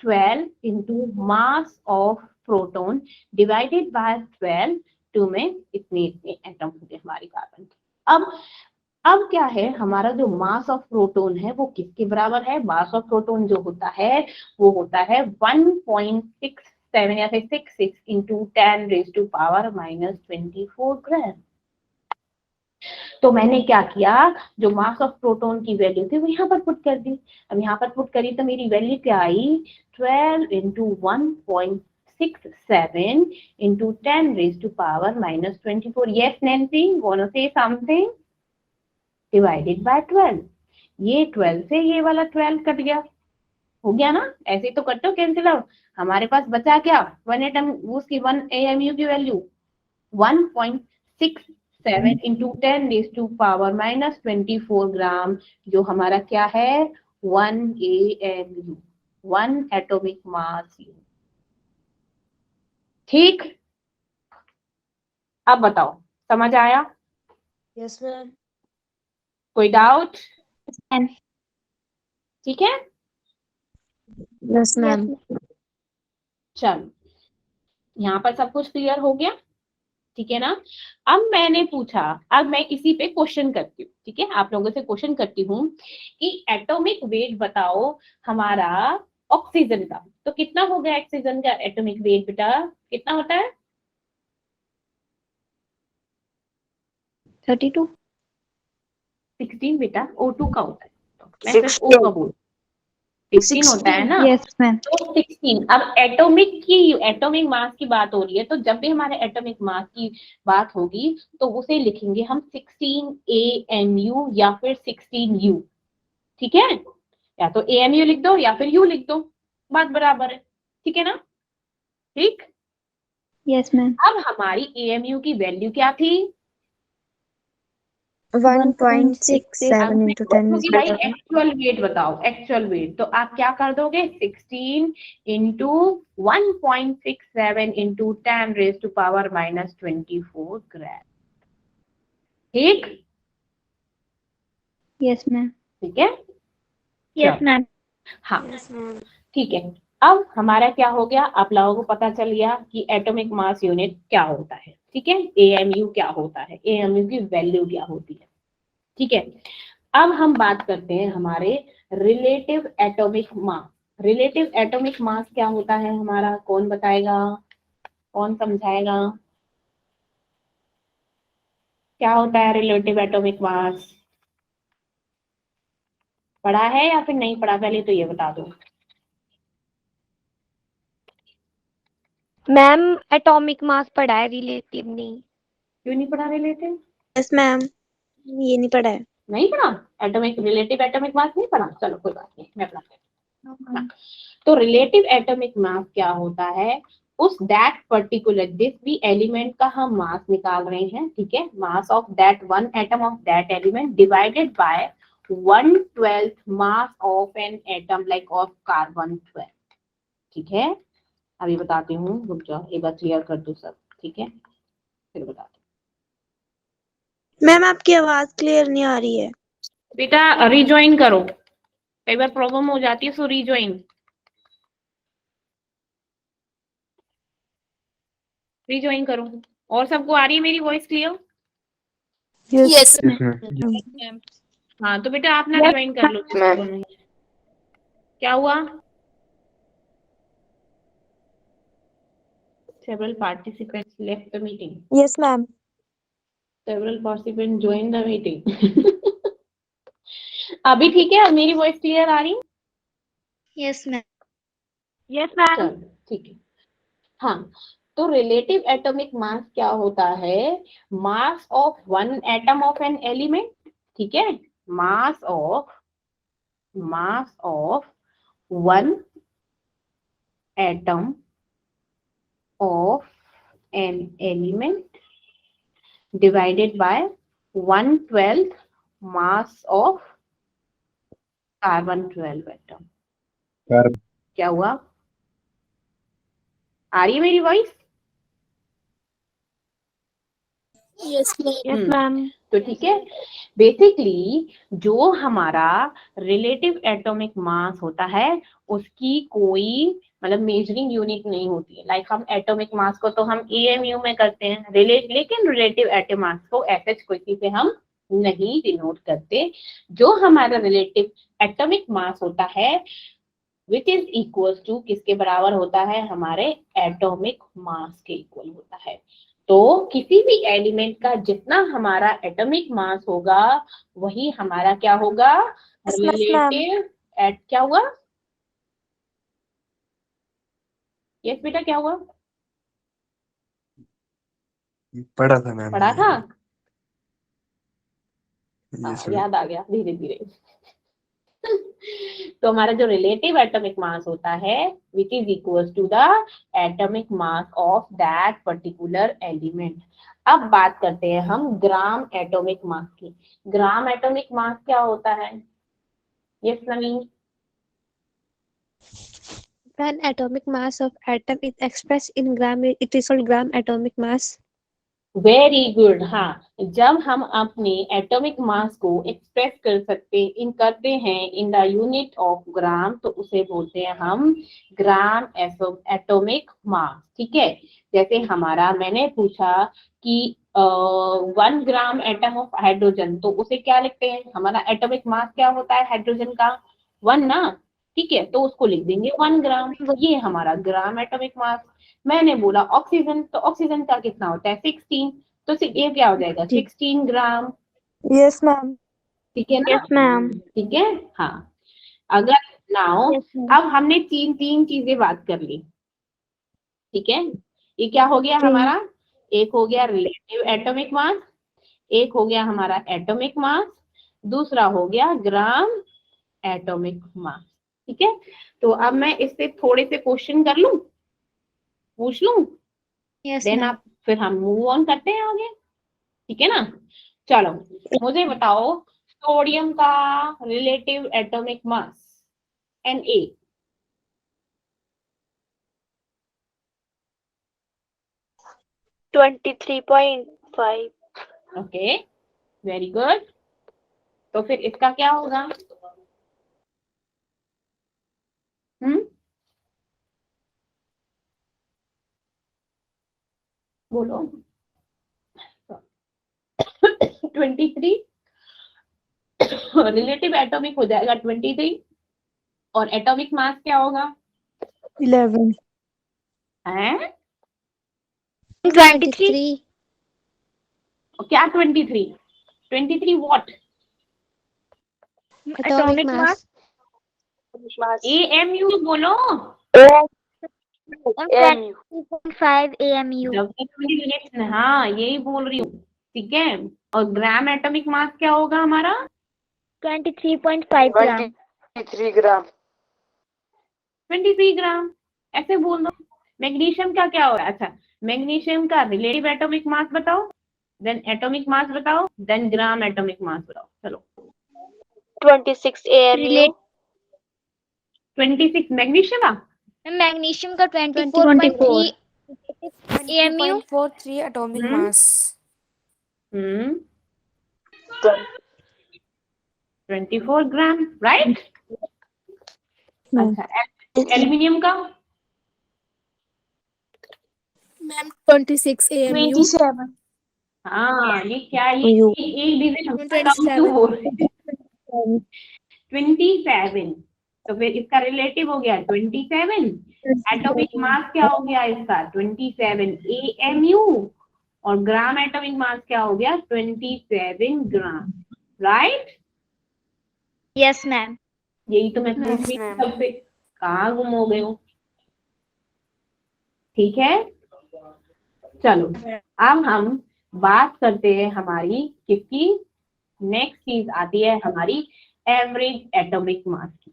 12 into mass of proton divided by 12, 2 में इतने इतने एटम होते हमारी कार्बन के। अब क्या है, हमारा जो मास ऑफ प्रोटॉन है वो किसके बराबर है, मास ऑफ प्रोटॉन जो होता है वो होता है 1.67 या फिर 66 इंटू 10 रेज टू पावर -24 ग्राम। तो मैंने क्या किया, जो मास ऑफ प्रोटॉन की वैल्यू थी वो यहाँ पर पुट कर दी। अब यहाँ पर पुट करी तो मेरी वैल्यू क्या आई, 12 into 1.67 into 10 raise to power -24। Yes Nancy, want to say something? Divided by 12, ये 12 से ये वाला 12 कट गया, हो गया ना, ऐसे तो कटो कैंसिल आउट। हमारे पास बचा क्या, 1 एटम, उसकी 1 AMU की value 1.67 into 10 raise to power -24 gram, जो हमारा क्या है 1 AMU, 1 एटॉमिक मास। ठीक, अब बताओ समझ आया? Yes ma'am. कोई डाउट? मैम। ठीक है, यस मैम। चलो यहाँ पर सब कुछ क्लियर हो गया, ठीक है ना। अब मैंने पूछा, अब मैं इसी पे क्वेश्चन करती हूँ, ठीक है, आप लोगों से क्वेश्चन करती हूँ कि एटॉमिक वेट बताओ हमारा ऑक्सीजन का, तो कितना हो गया ऑक्सीजन का एटॉमिक वेट बेटा, कितना होता है? 32। 16 बेटा, O2 का होता है, तो मैं सिर्फ O का बोल, 16 होता है ना। Yes ma'am. तो 16, अब एटॉमिक मास की बात हो रही है, तो जब भी हमारे एटॉमिक मास की बात होगी तो उसे लिखेंगे हम 16 AMU या फिर 16 U। ठीक है, या तो AMU लिख दो या फिर U लिख दो, बात बराबर है, ठीक है ना। ठीक, यस मैम। अब हमारी AMU की वैल्यू क्या थी, 1.67 into 10 is भाई better. एक्चुअल वेट बताओ, एक्चुअल वेट, तो आप क्या कर दोगे, 16 into 1.67 into 10 raise to power -24 gram. ठीक, यस मैम। ठीक है, यस मैम। हाँ ठीक है। अब हमारा क्या हो गया, आप लोगों को पता चल गया कि एटॉमिक मास यूनिट क्या होता है, ठीक है, AMU क्या होता है, AMU की वैल्यू क्या होती है, ठीक है। अब हम बात करते हैं हमारे relative atomic mass. Relative atomic mass क्या होता है हमारा, कौन बताएगा, कौन समझाएगा, क्या होता है रिलेटिव एटॉमिक मास? पढ़ा है या फिर नहीं पढ़ा, पहले तो ये बता दो। मैम एटॉमिक मास पढ़ा है, रिलेटिव नहीं। क्यों नहीं पढ़ा रिलेटिव? यस मैम, ये नहीं पढ़ा है। नहीं पढ़ा एटॉमिक, रिलेटिव एटॉमिक मास नहीं पढ़ा, चलो कोई बात नहीं, मैं पढ़ा। तो रिलेटिव एटॉमिक मास क्या होता है, उस दैट पर्टिकुलर जिस भी एलिमेंट का हम मास निकाल रहे हैं, ठीक है, मास of that one atom of that element divided by 1/12 mass of an atom like of carbon 12। ठीक है, अभी बताती हूँ, रुक जाओ एक बार क्लियर कर दो सब, ठीक है, फिर बताती मैम आपकी आवाज क्लियर नहीं आ रही है। हूँ। बेटा रिज्वाइन करो, कई बार प्रॉब्लम हो जाती है, सो रिज्वाइन, रिज्वाइन करो। और सबको आ रही है मेरी वॉइस क्लियर? यस हाँ तो बेटा आप ना रिवाइंड कर लो। क्या हुआ? Several participants left the meeting. Yes ma'am. Several participants joined the meeting. अभी ठीक है, मेरी वॉइस क्लियर आ रही? Yes ma'am. Yes ma'am. चलो ठीक है। हाँ, तो रिलेटिव एटॉमिक मास क्या होता है? Mass of one atom of an element, ठीक है, mass of one atom of an element divided by 1/12 mass of carbon 12 atom. क्या हुआ? आ रही है मेरी voice? Yes, ma'am. Yes ma'am. तो ठीक है, बेसिकली जो हमारा रिलेटिव एटॉमिक मास होता है उसकी कोई मतलब मेजरिंग यूनिट नहीं होती है। लाइक हम एटॉमिक मास को तो हम एएमयू में करते हैं लेकिन रिलेटिव एटॉमिक मास को एसएच कोई से हम नहीं डिनोट करते। जो हमारा रिलेटिव एटॉमिक मास होता है विच इज इक्वल टू किसके बराबर होता है? हमारे एटॉमिक मास के इक्वल होता है। तो किसी भी एलिमेंट का जितना हमारा एटॉमिक मास होगा वही हमारा क्या होगा? रिलेटिव एट क्या हुआ? यस बेटा क्या हुआ? पढ़ा था मैम। पढ़ा था? यस याद आ गया धीरे धीरे। तो हमारा जो रिलेटिव एटॉमिक मास होता है which is equal to the atomic mass of that particular element. अब बात करते हैं हम ग्राम एटॉमिक मास की। ग्राम एटॉमिक मास क्या होता है? Yes Naveen. When atomic mass of atom is expressed in gram, it is called gram atomic mass. Very good. हाँ, जब हम अपने एटॉमिक मास को एक्सप्रेस करते हैं in the unit of gram तो उसे बोलते हैं हम ग्राम एटॉमिक मास। ठीक है, जैसे हमारा मैंने पूछा कि 1 ग्राम एटम ऑफ हाइड्रोजन तो उसे क्या लिखते हैं? हमारा एटॉमिक मास क्या होता है हाइड्रोजन का? 1 ना, ठीक है, तो उसको लिख देंगे 1 ग्राम। ये हमारा ग्राम एटॉमिक मास। मैंने बोला ऑक्सीजन तो ऑक्सीजन का कितना होता है? 16, तो ये क्या हो जाएगा? 16 ग्राम। Yes ma'am. ठीक है ना? Yes ma'am. ठीक है। हाँ, अगर नाउ अब हमने तीन चीजें बात कर ली, ठीक है। ये क्या हो गया हमारा? एक हो गया रिलेटिव एटॉमिक मास, एक हो गया हमारा एटॉमिक मास, दूसरा हो गया ग्राम एटॉमिक मास। ठीक है, तो अब मैं इससे थोड़े से क्वेश्चन कर लूं, पूछ लूं, देन आप फिर हम मूव ऑन करते हैं आगे, ठीक है ना? चलो मुझे बताओ सोडियम का relative atomic mass Na। Okay, very good. तो फिर इसका क्या होगा? बोलो। 23 रिलेटिव एटॉमिक हो जाएगा 23 और एटॉमिक मास क्या होगा? 11 हैं? 23. क्या 23 व्हाट? Atomic mass. AMU बोलो। 5 AMU. हाँ यही बोल रही हूँ, ठीक है। और ग्राम एटॉमिक मास क्या होगा हमारा? 23.5 ग्राम। 23 ग्राम। 23 ग्राम ऐसे बोल दो। मैग्नीशियम का क्या होगा? अच्छा, मैग्नीशियम का रिलेटिव एटॉमिक मास बताओ, देन एटॉमिक मास बताओ, देन ग्राम एटॉमिक मास बताओ। चलो 26 AMU. 26 मैग्नीशियम का। मैग्नीशियम का 24.3 AMU. 20.43 atomic mass. 24 ग्राम, राइट? अच्छा, एल्यूमिनियम का? Ma'am, 26 AMU. 27। हाँ, ये क्या ये एक डिजिट 27. बोल रहे हैं। 27, तो फिर इसका रिलेटिव हो गया 27। एटॉमिक मास क्या हो गया इसका? 27 AMU और ग्राम एटॉमिक मास क्या हो गया? 27 ग्राम, राइट? Yes ma'am. यही तो मैं Yes, पूछ रही थी ma'am. सबसे। कहाँ गुम हो गए हो? ठीक है, चलो अब हम बात करते हैं हमारी किसकी, नेक्स्ट चीज आती है हमारी एवरेज एटॉमिक मास की।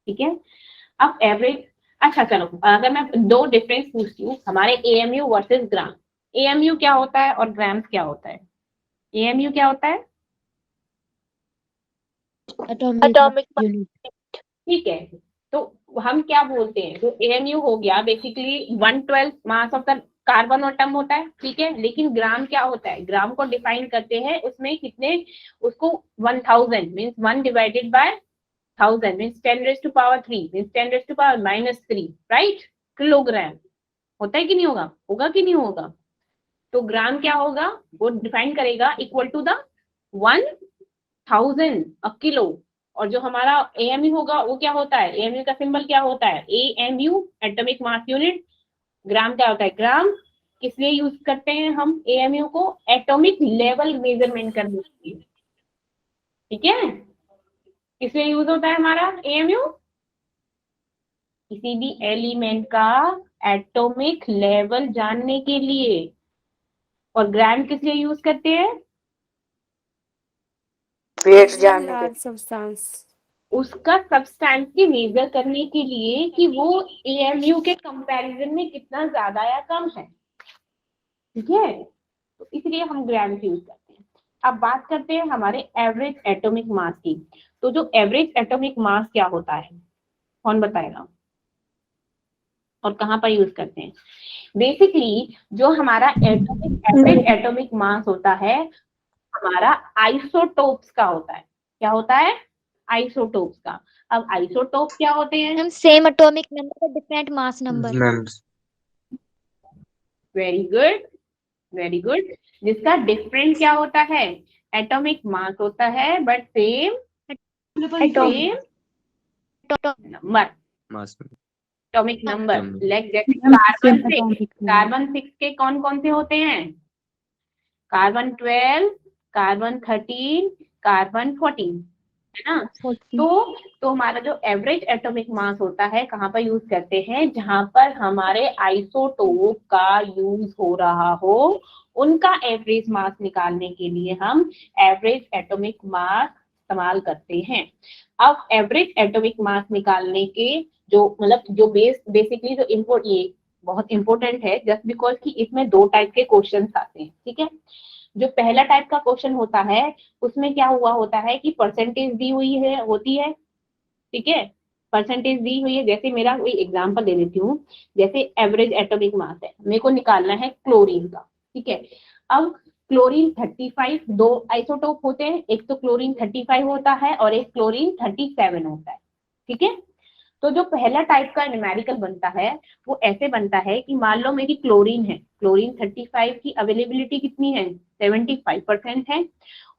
ठीक है, अब एवरेज, अच्छा चलो अगर मैं दो डिफरेंस पूछती हूँ हमारे एएमयू वर्सेस ग्राम। एएमयू क्या होता है और ग्राम्स क्या होता है? एएमयू क्या होता है? Atomic unit. ठीक है, तो हम क्या बोलते हैं, जो एएमयू हो गया basically 1/12 mass of the carbon atom होता है। ठीक है, लेकिन ग्राम क्या होता है, ग्राम को डिफाइन करते हैं उसमें कितने, उसको 1000 means 1 divided by 1000 means 10⁻³ means 10⁻³ right, kilogram होता है कि नहीं होगा, होगा कि नहीं होगा? तो ग्राम क्या होगा, वो डिफाइन करेगा इक्वल टू द 1000 किलो। और जो हमारा एएमयू होगा वो क्या होता है, एएमयू का सिंबल क्या होता है, एएमयू एटॉमिक मास यूनिट। ग्राम क्या होता है, ग्राम किस लिए यूज करते हैं हम एएमयू को, एटॉमिक लेवल मेजरमेंट करने के लिए। ठीक है, किस लिए यूज होता है हमारा एएमयू, किसी भी एलिमेंट का एटॉमिक लेवल जानने के लिए। और ग्राम किस लिए यूज करते हैं, वेट जानने के लार्ज सब्सटेंस। उसका सब्सटेंस की मेजर करने के लिए कि वो एएमयू के कंपैरिजन में कितना ज्यादा या कम है। ठीक है, तो इसलिए हम ग्राम यूज करते हैं। अब बात करते हैं हमारे एवरेज एटॉमिक मास की। तो जो एवरेज एटॉमिक मास क्या होता है, कौन बताएगा, और कहाँ पर यूज करते हैं? बेसिकली जो हमारा एवरेज एटॉमिक मास होता है हमारा आइसोटोप्स का होता है। क्या होता है, आइसोटोप्स का। अब आइसोटोप क्या होते हैं? Same atomic number but different mass number. Numbers. Very good, very good. जिसका डिफरेंट क्या होता है, एटॉमिक मास होता है but same number, Mass. Atomic number. Number. Like जैसे Same carbon 6, atomic number. Carbon 6 के कौन कौन से होते हैं, कार्बन 12, कार्बन 13, कार्बन 14, है ना? 14. तो हमारा जो एवरेज एटॉमिक मास होता है कहाँ पर यूज करते हैं, जहां पर हमारे आइसोटोप का यूज हो रहा हो, उनका एवरेज मास निकालने के लिए हम एवरेज एटॉमिक मास इस्तेमाल करते हैं। अब एवरेज एटॉमिक मास निकालने के जो मतलब जो बेसिकली जो ये बहुत इंपॉर्टेंट है जस्ट बिकॉज कि इसमें दो टाइप के क्वेश्चंस आते हैं। ठीक है, जो पहला टाइप का क्वेश्चन होता है उसमें क्या हुआ होता है कि परसेंटेज दी हुई है होती है। ठीक है, परसेंटेज दी हुई है, जैसे मेरा कोई एग्जांपल दे देती हूँ, जैसे एवरेज एटॉमिक मास है, मेरे को निकालना है क्लोरीन का। ठीक है, अब क्लोरीन 35, दो आइसोटोप होते हैं, एक तो क्लोरीन 35 होता है और एक क्लोरीन 37 होता है। ठीक है, तो जो पहला टाइप का न्यूमेरिकल बनता है वो ऐसे बनता है कि मान लो मेरी क्लोरीन है, क्लोरीन 35 की अवेलेबिलिटी कितनी है, 75% है,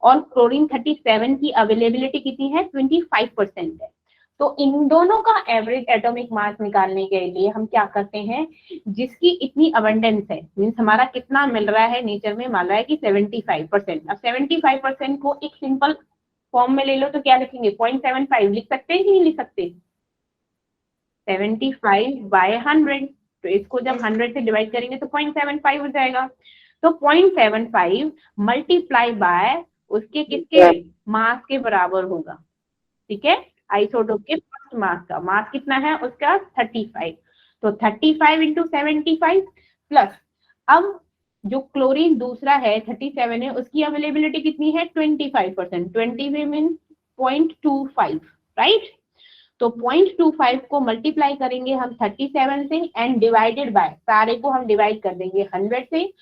और क्लोरीन 37 की अवेलेबिलिटी कितनी है, 25% है। तो इन दोनों का एवरेज एटॉमिक मास निकालने के लिए हम क्या करते हैं, जिसकी इतनी अबंडेंस है, मीन्स हमारा कितना मिल रहा है नेचर में, मान रहा है कि 75%। अब 75% को एक सिंपल फॉर्म में ले लो तो क्या लिखेंगे, 0.75 लिख सकते हैं कि नहीं लिख सकते, 75/100। तो इसको जब 100 से डिवाइड करेंगे तो 0.75 हो जाएगा। तो 0.75 मल्टीप्लाई बाय उसके किसके मास के बराबर होगा। ठीक है, आइसोटोप के फर्स्ट मास का मास कितना है उसका 35, तो 35 इंटू 75 प्लस, अब जो क्लोरीन दूसरा है 37 है उसकी अवेलेबिलिटी कितनी है 25%, 20 मीन 0.25 राइट। तो 0.25 को मल्टीप्लाई करेंगे हम 37 से एंड डिवाइडेड बाय, सारे को हम डिवाइड कर देंगे 100 से।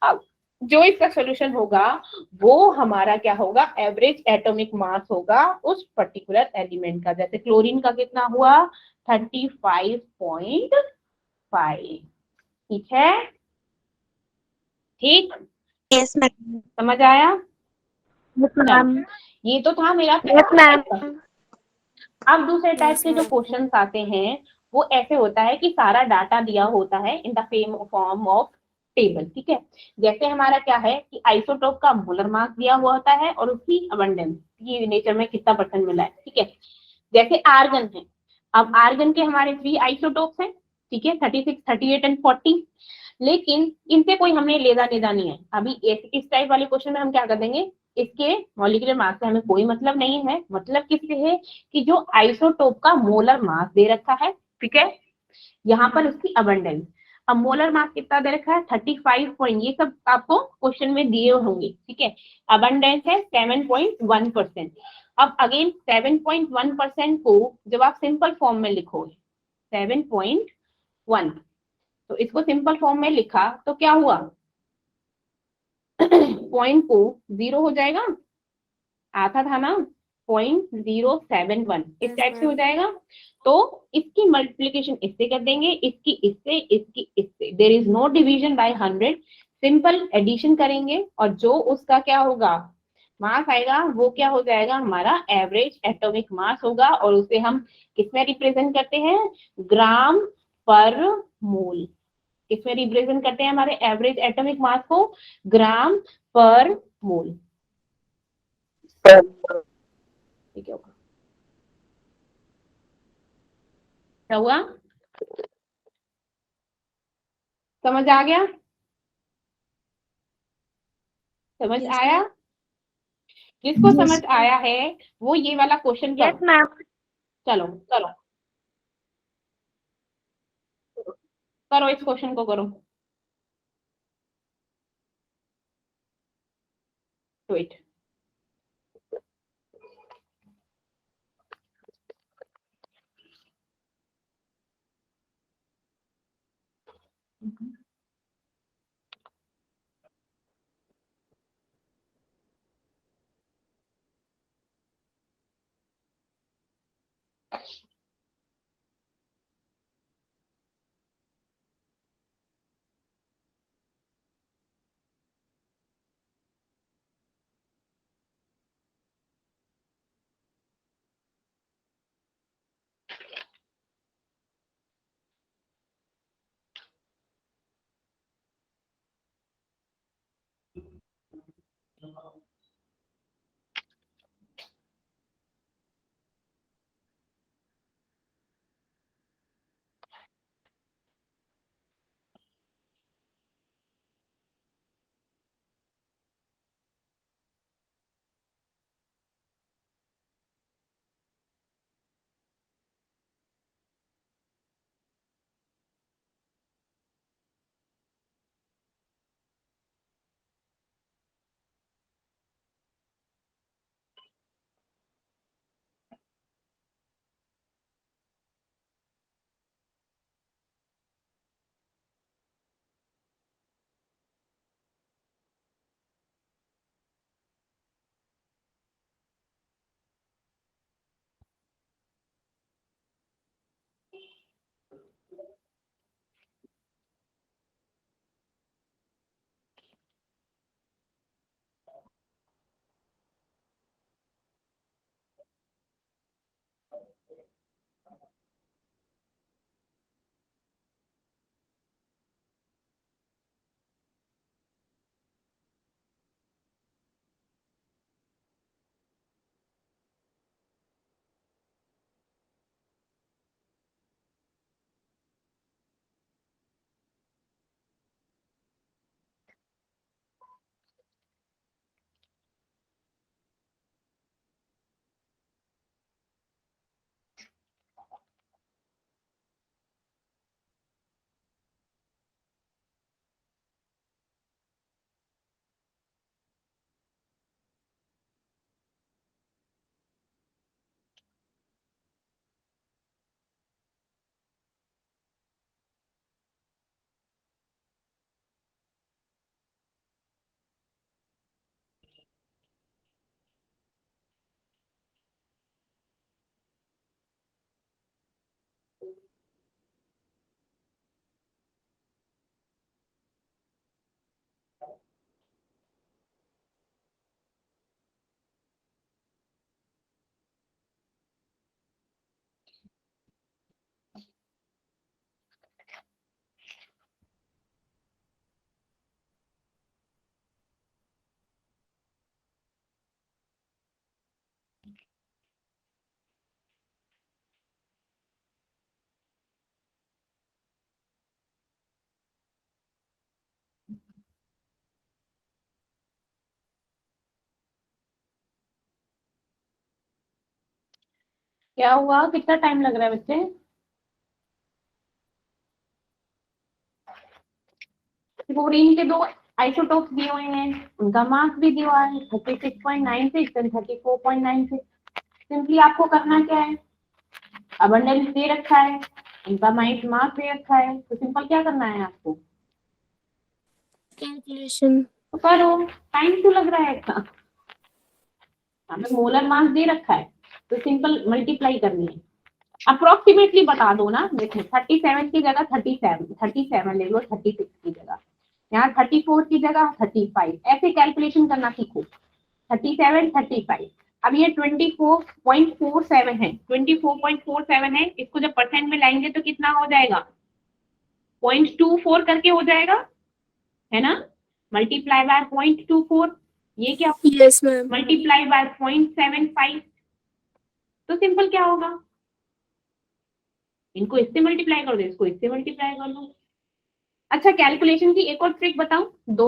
अब जो इसका सोल्यूशन होगा वो हमारा क्या होगा, एवरेज एटॉमिक मास होगा उस पर्टिकुलर एलिमेंट का। जैसे क्लोरीन का कितना हुआ 35.5। ठीक है, ठीक, Yes, ma'am. समझ आया? Yes, ma'am. ये तो था मेरा Yes, ma'am. अब दूसरे टाइप Yes, के जो ma'am. क्वेश्चंस आते हैं वो ऐसे होता है कि सारा डाटा दिया होता है in the form of table. ठीक है, जैसे हमारा क्या है कि आइसोटोप का मोलर मास दिया हुआ होता है और उसकी अबंडेंस, ये नेचर में कितना % मिला है। ठीक है, जैसे आर्गन है, अब आर्गन के हमारे 3 आइसोटोप्स हैं, ठीक है, 36, 38 एंड 40, लेकिन इनसे कोई हमें लेना देना नहीं है। अभी इस टाइप वाले क्वेश्चन में हम क्या कर देंगे, इसके मॉलिक्यूलर मास से हमें कोई मतलब नहीं है, मतलब किससे है कि जो आइसोटोप का मोलर मास दे रखा है, ठीक है, यहाँ पर उसकी अबंडेंस। अब मोलर मास कितना दे रखा है 35 पॉइंट, ये सब आपको क्वेश्चन में दिए होंगे, ठीक है। अबंडेंस है 7.1%। अब अगेन 7.1% को जब आप सिंपल फॉर्म में लिखो 7.1, तो इसको सिंपल फॉर्म में लिखा तो क्या हुआ पॉइंट को 0 हो जाएगा, आता था ना 0.071, इस Yes, टाइप से हो ma'am. जाएगा। तो इसकी मल्टीप्लिकेशन इससे कर देंगे, इसकी इससे, इसकी इससे, there is no division by 100, simple addition करेंगे और जो उसका क्या होगा मास आएगा वो क्या हो जाएगा हमारा एवरेज एटॉमिक मास होगा, और उसे हम किसमें रिप्रेजेंट करते हैं, ग्राम पर मोल। किसमें रिप्रेजेंट करते हैं हमारे एवरेज एटॉमिक मास को, ग्राम पर मोल। ठीक है, क्या हुआ, समझ आ गया, समझ Yes, आया, जिसको yes, समझ आया है वो ये वाला क्वेश्चन Yes, करो। ma'am. चलो करो, करो इस क्वेश्चन को करो, वेट। क्या हुआ, कितना टाइम लग रहा है बच्चे? फ्लोरीन के 2 आइसोटोप्स दिए हुए हैं, उनका मास भी दिया है 36.96 एंड 34.96। सिंपली आपको करना क्या है, अबंडेंस दे रखा है, इनका मास दे रखा है, तो सिंपल क्या करना है आपको, Calculation. तो करो। टाइम क्यों लग रहा है इतना? हमें मोलर मास दे रखा है तो सिंपल मल्टीप्लाई करनी है। अप्रोक्सीमेटली बता दो ना, देखो 37 की जगह 37 ले लो, 36 की जगह, यहाँ 34 की जगह 35, ऐसे कैलकुलेशन करना सीखो। 37 35, अब ये 24.47 है, 24.47 है, इसको जब परसेंट में लाएंगे तो कितना हो जाएगा, 0.24 करके हो जाएगा, है ना, मल्टीप्लाई बाय 0.24, ये क्या, Yes, ma'am. मल्टीप्लाई बाय 0.75, तो सिंपल क्या होगा, इनको इससे मल्टीप्लाई कर दो, इसको इससे मल्टीप्लाई कर दो। अच्छा, कैलकुलेशन की एक और ट्रिक बताऊं, दो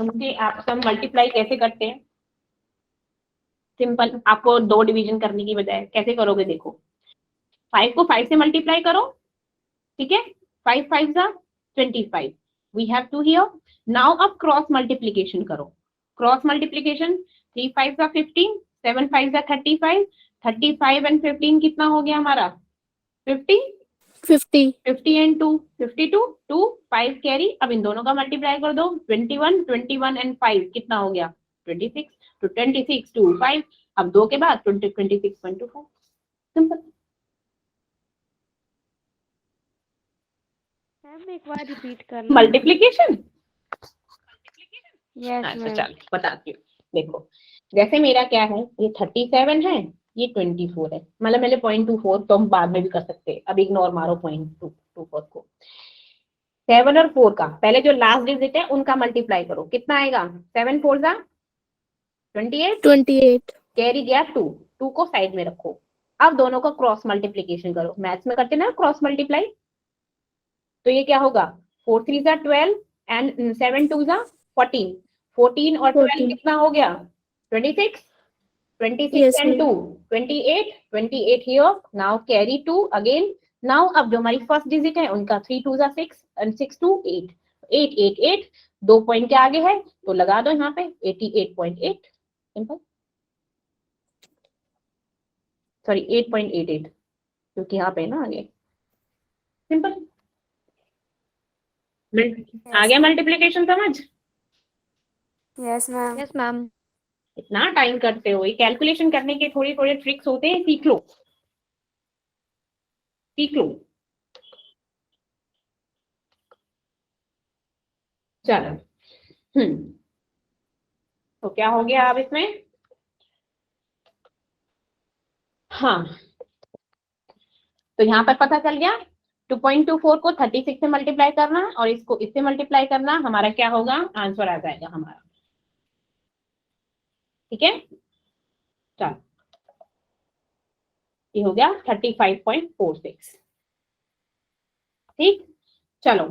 उनके आप सब मल्टीप्लाई कैसे करते हैं। सिंपल, आपको 2 डिवीजन करने की बजाय कैसे करोगे, देखो 5 को 5 से मल्टीप्लाई करो, ठीक है, 5 5 जा 25, we have two here. Now अब क्रॉस मल्टीप्लीकेशन करो, क्रॉस मल्टीप्लीकेशन, 3 5 जा 15, 7 5 जा 35, 35 एंड 15 कितना हो गया हमारा 50, 50. 50 एंड 2 52, 2 5 कैरी, अब इन दोनों का मल्टीप्लाई कर दो, 21 21 एंड 5 कितना हो गया 26, तो 26 2 5, अब 2 के बाद 26.25, सिंपल। मैम एक बार रिपीट करना। मल्टीप्लीकेशन, यस अच्छा मैम। चलो बताती हूँ, देखो जैसे मेरा क्या है, ये 37 है, ये 24 है, मतलब मैंने 0.24 तो हम बाद में भी कर सकते हैं, अब इग्नोर मारो 0.24 को। 7 और 4 का पहले जो लास्ट डिजिट है उनका मल्टीप्लाई करो, कितना आएगा, 7 4 जा 28, 28. कैरी गया 2 को साइड में रखो, अब दोनों का क्रॉस मल्टीप्लीकेशन करो, मैथ्स में करते ना क्रॉस मल्टीप्लाई, तो ये क्या होगा, 4 3 जा 12 एंड 7 2 जा 14, 14 और 12 14. कितना हो गया 26, 26 Yes, and ma'am. 2 28 here, now carry 2 again, now अब जो हमारी फर्स्ट डिजिट है उनका 3 2 जा 6 and 6 2 8, 8 8 8, 2 पॉइंट के आगे है तो लगा दो यहाँ पे 88.8, सिंपल, सॉरी 8.88 क्योंकि यहाँ पे ना आगे, सिंपल, आ गया मल्टीप्लिकेशन समझ। Yes ma'am. Yes, ma'am. इतना टाइम करते हो, ये कैलकुलेशन करने के थोड़े थोड़े ट्रिक्स होते हैं, सीख लो सीख लो। चलो, तो क्या हो गया अब इसमें, हाँ तो यहाँ पर पता चल गया 2.24 को 36 से मल्टीप्लाई करना और इसको इससे मल्टीप्लाई करना, हमारा क्या होगा, आंसर आ जाएगा हमारा, ठीक है। चलो ये हो गया 35.46, ठीक। चलो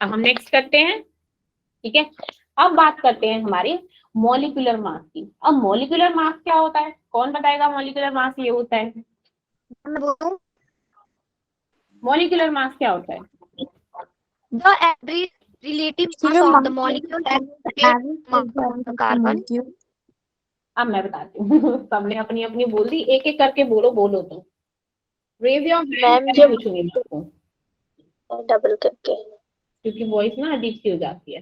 अब हम नेक्स्ट करते हैं, ठीक है। अब बात करते हैं हमारे मॉलिक्यूलर मास की। अब मॉलिक्यूलर मास क्या होता है, कौन बताएगा, मॉलिक्यूलर मास ये होता है, मॉलिक्यूलर मास क्या होता है, The average relative mass of the molecule and the mass of the carbon. अब मैं बताती हूँ सबने अपनी अपनी बोल दी, एक एक करके बोलो तो रेज योर हैंड, मैं पूछूंगी आपको डबल करके। क्योंकि वॉइस ना अजीब सी हो जाती है,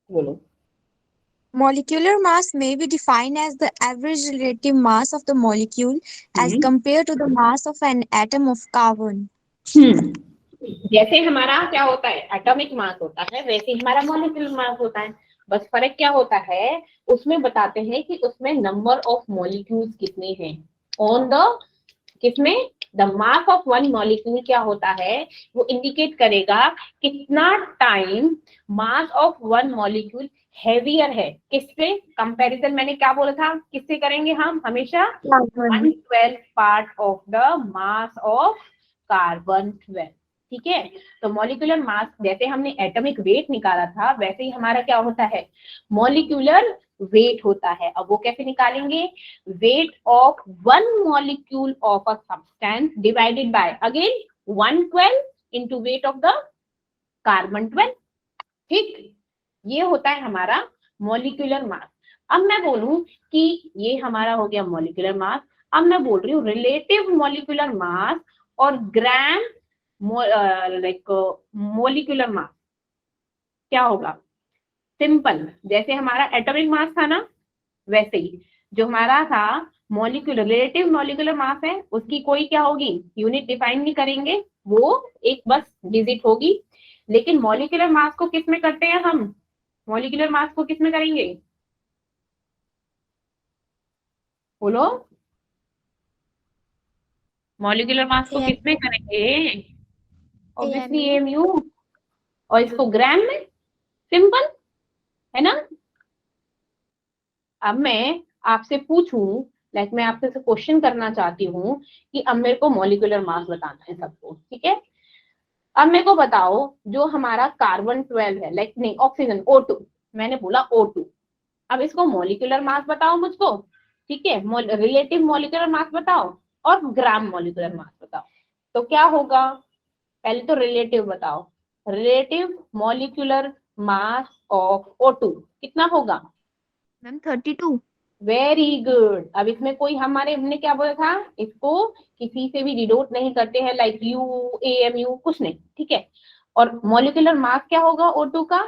बोलो। Molecular mass may be defined as the average relative mass of the molecule as compared to the mass of an atom of carbon. जैसे हमारा क्या होता है एटॉमिक मास होता है, वैसे ही हमारा मॉलिक्यूलर मास होता है, बस फर्क क्या होता है, उसमें बताते हैं कि उसमें नंबर ऑफ मॉलिक्यूल्स कितने हैं ऑन द, किसमें, the mass of one molecule क्या होता है, वो इंडिकेट करेगा कितना time mass of one molecule heavier है, किससे कंपैरिजन, मैंने क्या बोला था, किससे करेंगे हम हमेशा, 1/12 part of the mass of carbon 12, ठीक है। तो मॉलिक्यूलर मास, जैसे हमने एटॉमिक वेट निकाला था, वैसे ही हमारा क्या होता है मॉलिक्यूलर वेट होता है। अब वो कैसे निकालेंगे? Weight of one molecule of a substance divided by again 112 into weight of the carbon 12। ठीक, ये होता है हमारा मॉलिक्यूलर मास। अब मैं बोलूं कि ये हमारा हो गया मॉलिक्यूलर मास। अब मैं बोल रही हूँ रिलेटिव मॉलिक्यूलर मास और ग्राम लाइक मॉलिक्यूलर मास क्या होगा? सिंपल, जैसे हमारा एटॉमिक मास था ना, वैसे ही जो हमारा था मॉलिक्यूलर रिलेटिव मॉलिक्यूलर मास है, उसकी कोई क्या होगी? यूनिट डिफाइन नहीं करेंगे, वो एक बस डिजिट होगी। लेकिन मॉलिक्यूलर मास को किस में करते हैं हम? मॉलिक्यूलर मास को किस में करेंगे? बोलो, मॉलिक्यूलर मास को किस में करेंगे? ऑब्वियसली एमयू, और इसको ग्राम में। सिंपल है ना? अब मैं आपसे पूछूं, लाइक मैं आपसे क्वेश्चन करना चाहती हूँ कि अब मेरे को मॉलिक्यूलर मास बताना है सबको, ठीक है? अब मेरे को बताओ जो हमारा कार्बन 12 है, लाइक नहीं ऑक्सीजन O2, मैंने बोला O2। अब इसको मॉलिक्यूलर मास बताओ मुझको, ठीक है? रिलेटिव मॉलिक्यूलर मास बताओ और ग्राम मॉलिक्यूलर मास बताओ। तो क्या होगा? पहले तो रिलेटिव बताओ। Relative molecular mass of O2 कितना होगा? मैम 32। Very good. अब इसमें कोई हमने क्या बोला था? इसको किसी से भी डिनोट नहीं करते हैं, लाइक यू AMU कुछ नहीं, ठीक है? और मॉलिक्यूलर मास क्या होगा O2 का?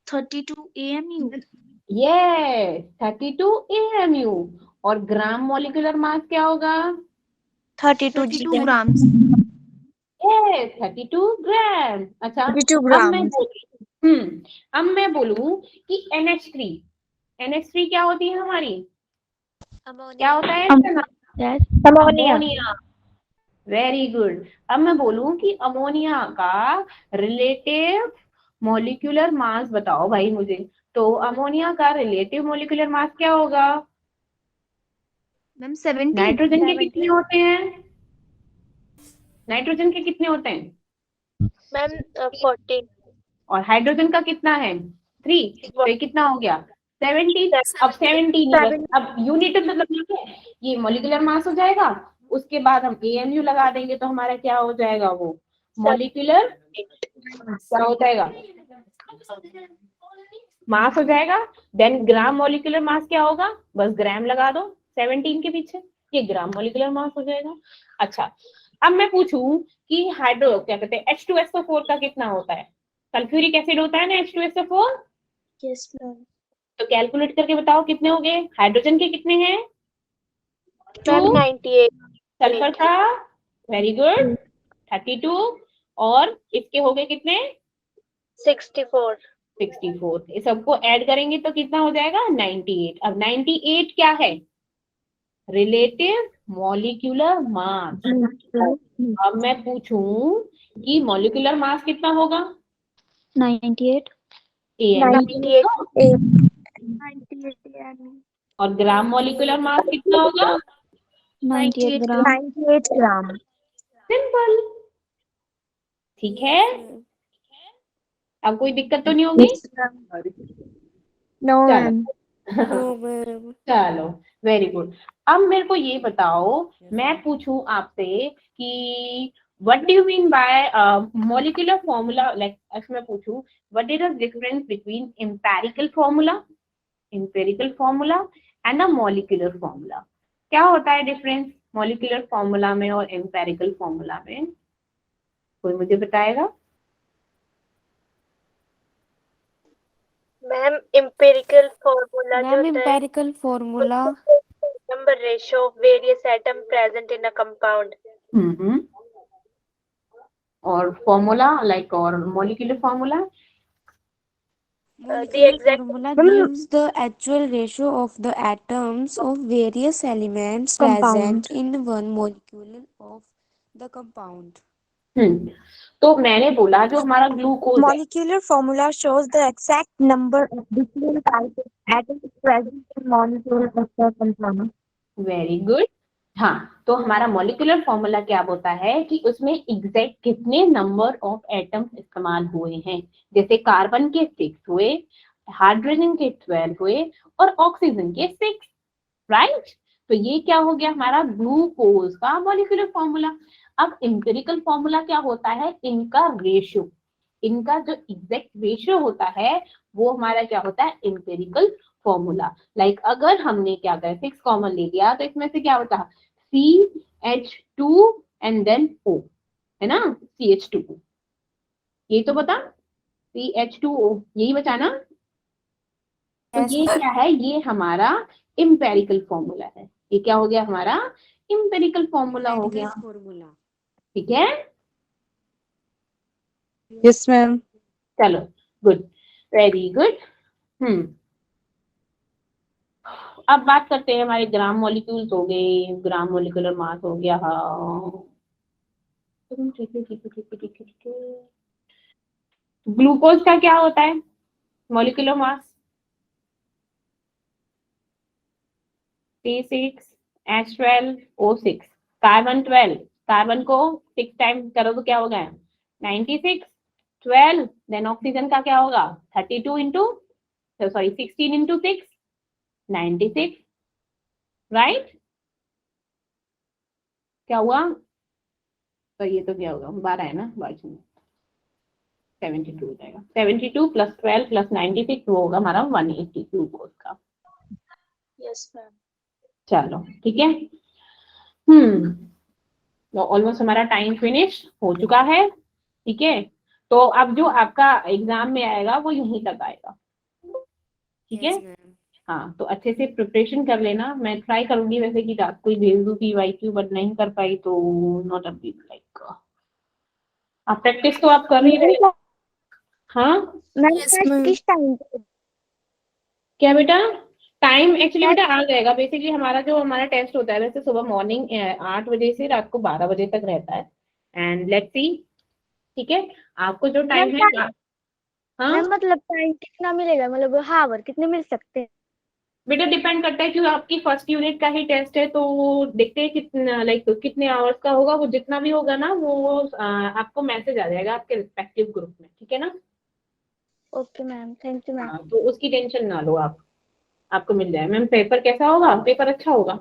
32 AMU। Yes, 32 AMU। और ग्राम मॉलिक्यूलर मास क्या होगा? 32 grams। यस, 32 ग्राम। अच्छा, 32 अब मैं बोलूं कि NH3 क्या होती है हमारी? क्या होता है इसका नाम? अमोनिया। Very good. अब मैं बोलूं कि अमोनिया का रिलेटिव मॉलिक्यूलर मास बताओ भाई मुझे। तो अमोनिया का रिलेटिव मॉलिक्यूलर मास क्या होगा? मैम 70। नाइट्रोजन के कितने होते हैं? नाइट्रोजन के कितने होते हैं? मैम 14। और हाइड्रोजन का कितना है? 3। तो ये कितना हो गया? 17। अब 17 बस। अब यूनिट मतलब क्या है? ये मॉलिक्यूलर मास हो जाएगा, उसके बाद हम AMU लगा देंगे तो हमारा क्या हो जाएगा? वो मॉलिक्यूलर क्या हो जाएगा? मास हो जाएगा। देन ग्राम मॉलिक्यूलर मास क्या होगा? बस ग्राम लगा दो 17 के पीछे, ये ग्राम मॉलिक्यूलर मास हो जाएगा। अच्छा, अब मैं पूछूं कि हाइड्रो क्या कहते हैं H2SO4 का कितना होता है? सल्फ्यूरिक एसिड होता है ना H2SO4। Yes ma'am. तो कैलकुलेट करके बताओ कितने हो गए? हाइड्रोजन के कितने हैं? 2। 98। सल्फर का वेरी गुड 32। और इसके हो गए कितने? 64। 64। ये सबको ऐड करेंगे तो कितना हो जाएगा? 98। अब 98 क्या है? Relative molecular mass. अब मैं पूछूं कि मॉलिक्यूलर मास कितना होगा? 98। AMU। और ग्राम मॉलिक्यूलर मास कितना होगा? 98 ग्राम। 98 ग्राम। सिंपल, ठीक है? अब कोई दिक्कत तो नहीं होगी? नो चलो मैम। No ma'am. चलो वेरी गुड। अब मेरे को ये बताओ, मैं पूछूं आपसे कि what do you mean by molecular formula? Like मैं पूछूं what is the difference between empirical formula and a molecular formula? क्या होता है डिफरेंस मॉलिक्यूलर फॉर्मूला में और एम्पिरिकल फॉर्मूला में? कोई मुझे बताएगा? मैम एम्पिरिकल फॉर्मूला जो मैम होता है empirical formula number ratio of various atom present in a compound. और फॉर्मूला लाइक और molecular formula? molecular exact formula gives the actual ratio of the atoms of various elements present in one molecule of the compound. तो मैंने बोला जो हमारा glucose है, Molecular formula shows the exact number of different types of atoms present in molecule of the compound. Very good. हाँ, तो हमारा molecular formula क्या बोलता है कि उसमें एग्जैक्ट कितने नंबर ऑफ एटम्स इस्तेमाल हुए हैं। जैसे कार्बन के 6 हुए, हाइड्रोजन के 12 हुए और ऑक्सीजन के 6, राइट। तो ये क्या हो गया हमारा ग्लूकोज का मॉलिक्यूलर फॉर्मूला। अब एम्पिरिकल फॉर्मूला क्या होता है, इनका रेशियो, इनका जो एग्जैक्ट रेशियो होता है वो हमारा क्या होता है एम्पिरिकल फॉर्मूला। लाइक अगर हमने क्या करा 6 कॉमन ले लिया तो इसमें से क्या होता CH2 एंड देन O, है ना, CH2O, ये तो बता, CH2O यही बचा ना। तो ये क्या है, ये हमारा एम्पिरिकल फॉर्मूला है। ये क्या हो गया हमारा एम्पिरिकल फॉर्मूला हो गया, फॉर्मूला। ठीक है। Yes, ma'am. चलो गुड, वेरी गुड। अब बात करते हैं हमारे ग्राम मॉलिक्यूल्स हो गए, ग्राम मॉलिक्यूलर मास हो गया। ग्लूकोज का क्या होता है molecular mass, C6H12O6, carbon 12, carbon को 6 टाइम करो तो क्या होगा 96, 12, देन ऑक्सीजन का क्या होगा 32 इंटू, सॉरी 16 इंटू 6, 96, राइट। क्या हुआ, तो ये तो क्या होगा 12 है ना, 72 हो जाएगा, 72 प्लस 12 प्लस 96 वो होगा हमारा 180 ग्लूकोज का। Yes ma'am. चलो ठीक है। तो ऑलमोस्ट हमारा टाइम फिनिश हो चुका है, ठीक है। तो अब जो आपका एग्जाम में आएगा वो यहीं तक आएगा, ठीक है। हाँ, तो अच्छे से प्रिपरेशन कर लेना। मैं ट्राई करूंगी वैसे कि रात को ही भेज दूं PYQ, बट नहीं कर पाई तो नॉट अ बिग लाइक, आप प्रैक्टिस तो आप कर ही रहे हो। हाँ मैम Yes, टेस्ट ma'am. किस टाइम पे? क्या बेटा, टाइम एक्चुअली बेटा आ जाएगा। बेसिकली हमारा जो हमारा टेस्ट होता है वैसे सुबह मॉर्निंग 8 बजे से रात को 12 बजे तक रहता है, एंड लेट्स सी, ठीक है। आपको जो टाइम है, हाँ मैम मतलब टाइम कितना मिलेगा, मतलब हावर कितने मिल सकते हैं? बेटा डिपेंड करता है कि आपकी फर्स्ट यूनिट का ही टेस्ट है, तो देखते हैं कितना लाइक कितने आवर्स का होगा। वो जितना भी होगा ना वो आपको मैसेज आ जाएगा आपके रिस्पेक्टिव ग्रुप में, ठीक है ना। Okay ma'am, thank you ma'am. हाँ, तो उसकी टेंशन ना लो आप, आपको मिल जाए। मैम पेपर कैसा होगा, पेपर अच्छा होगा।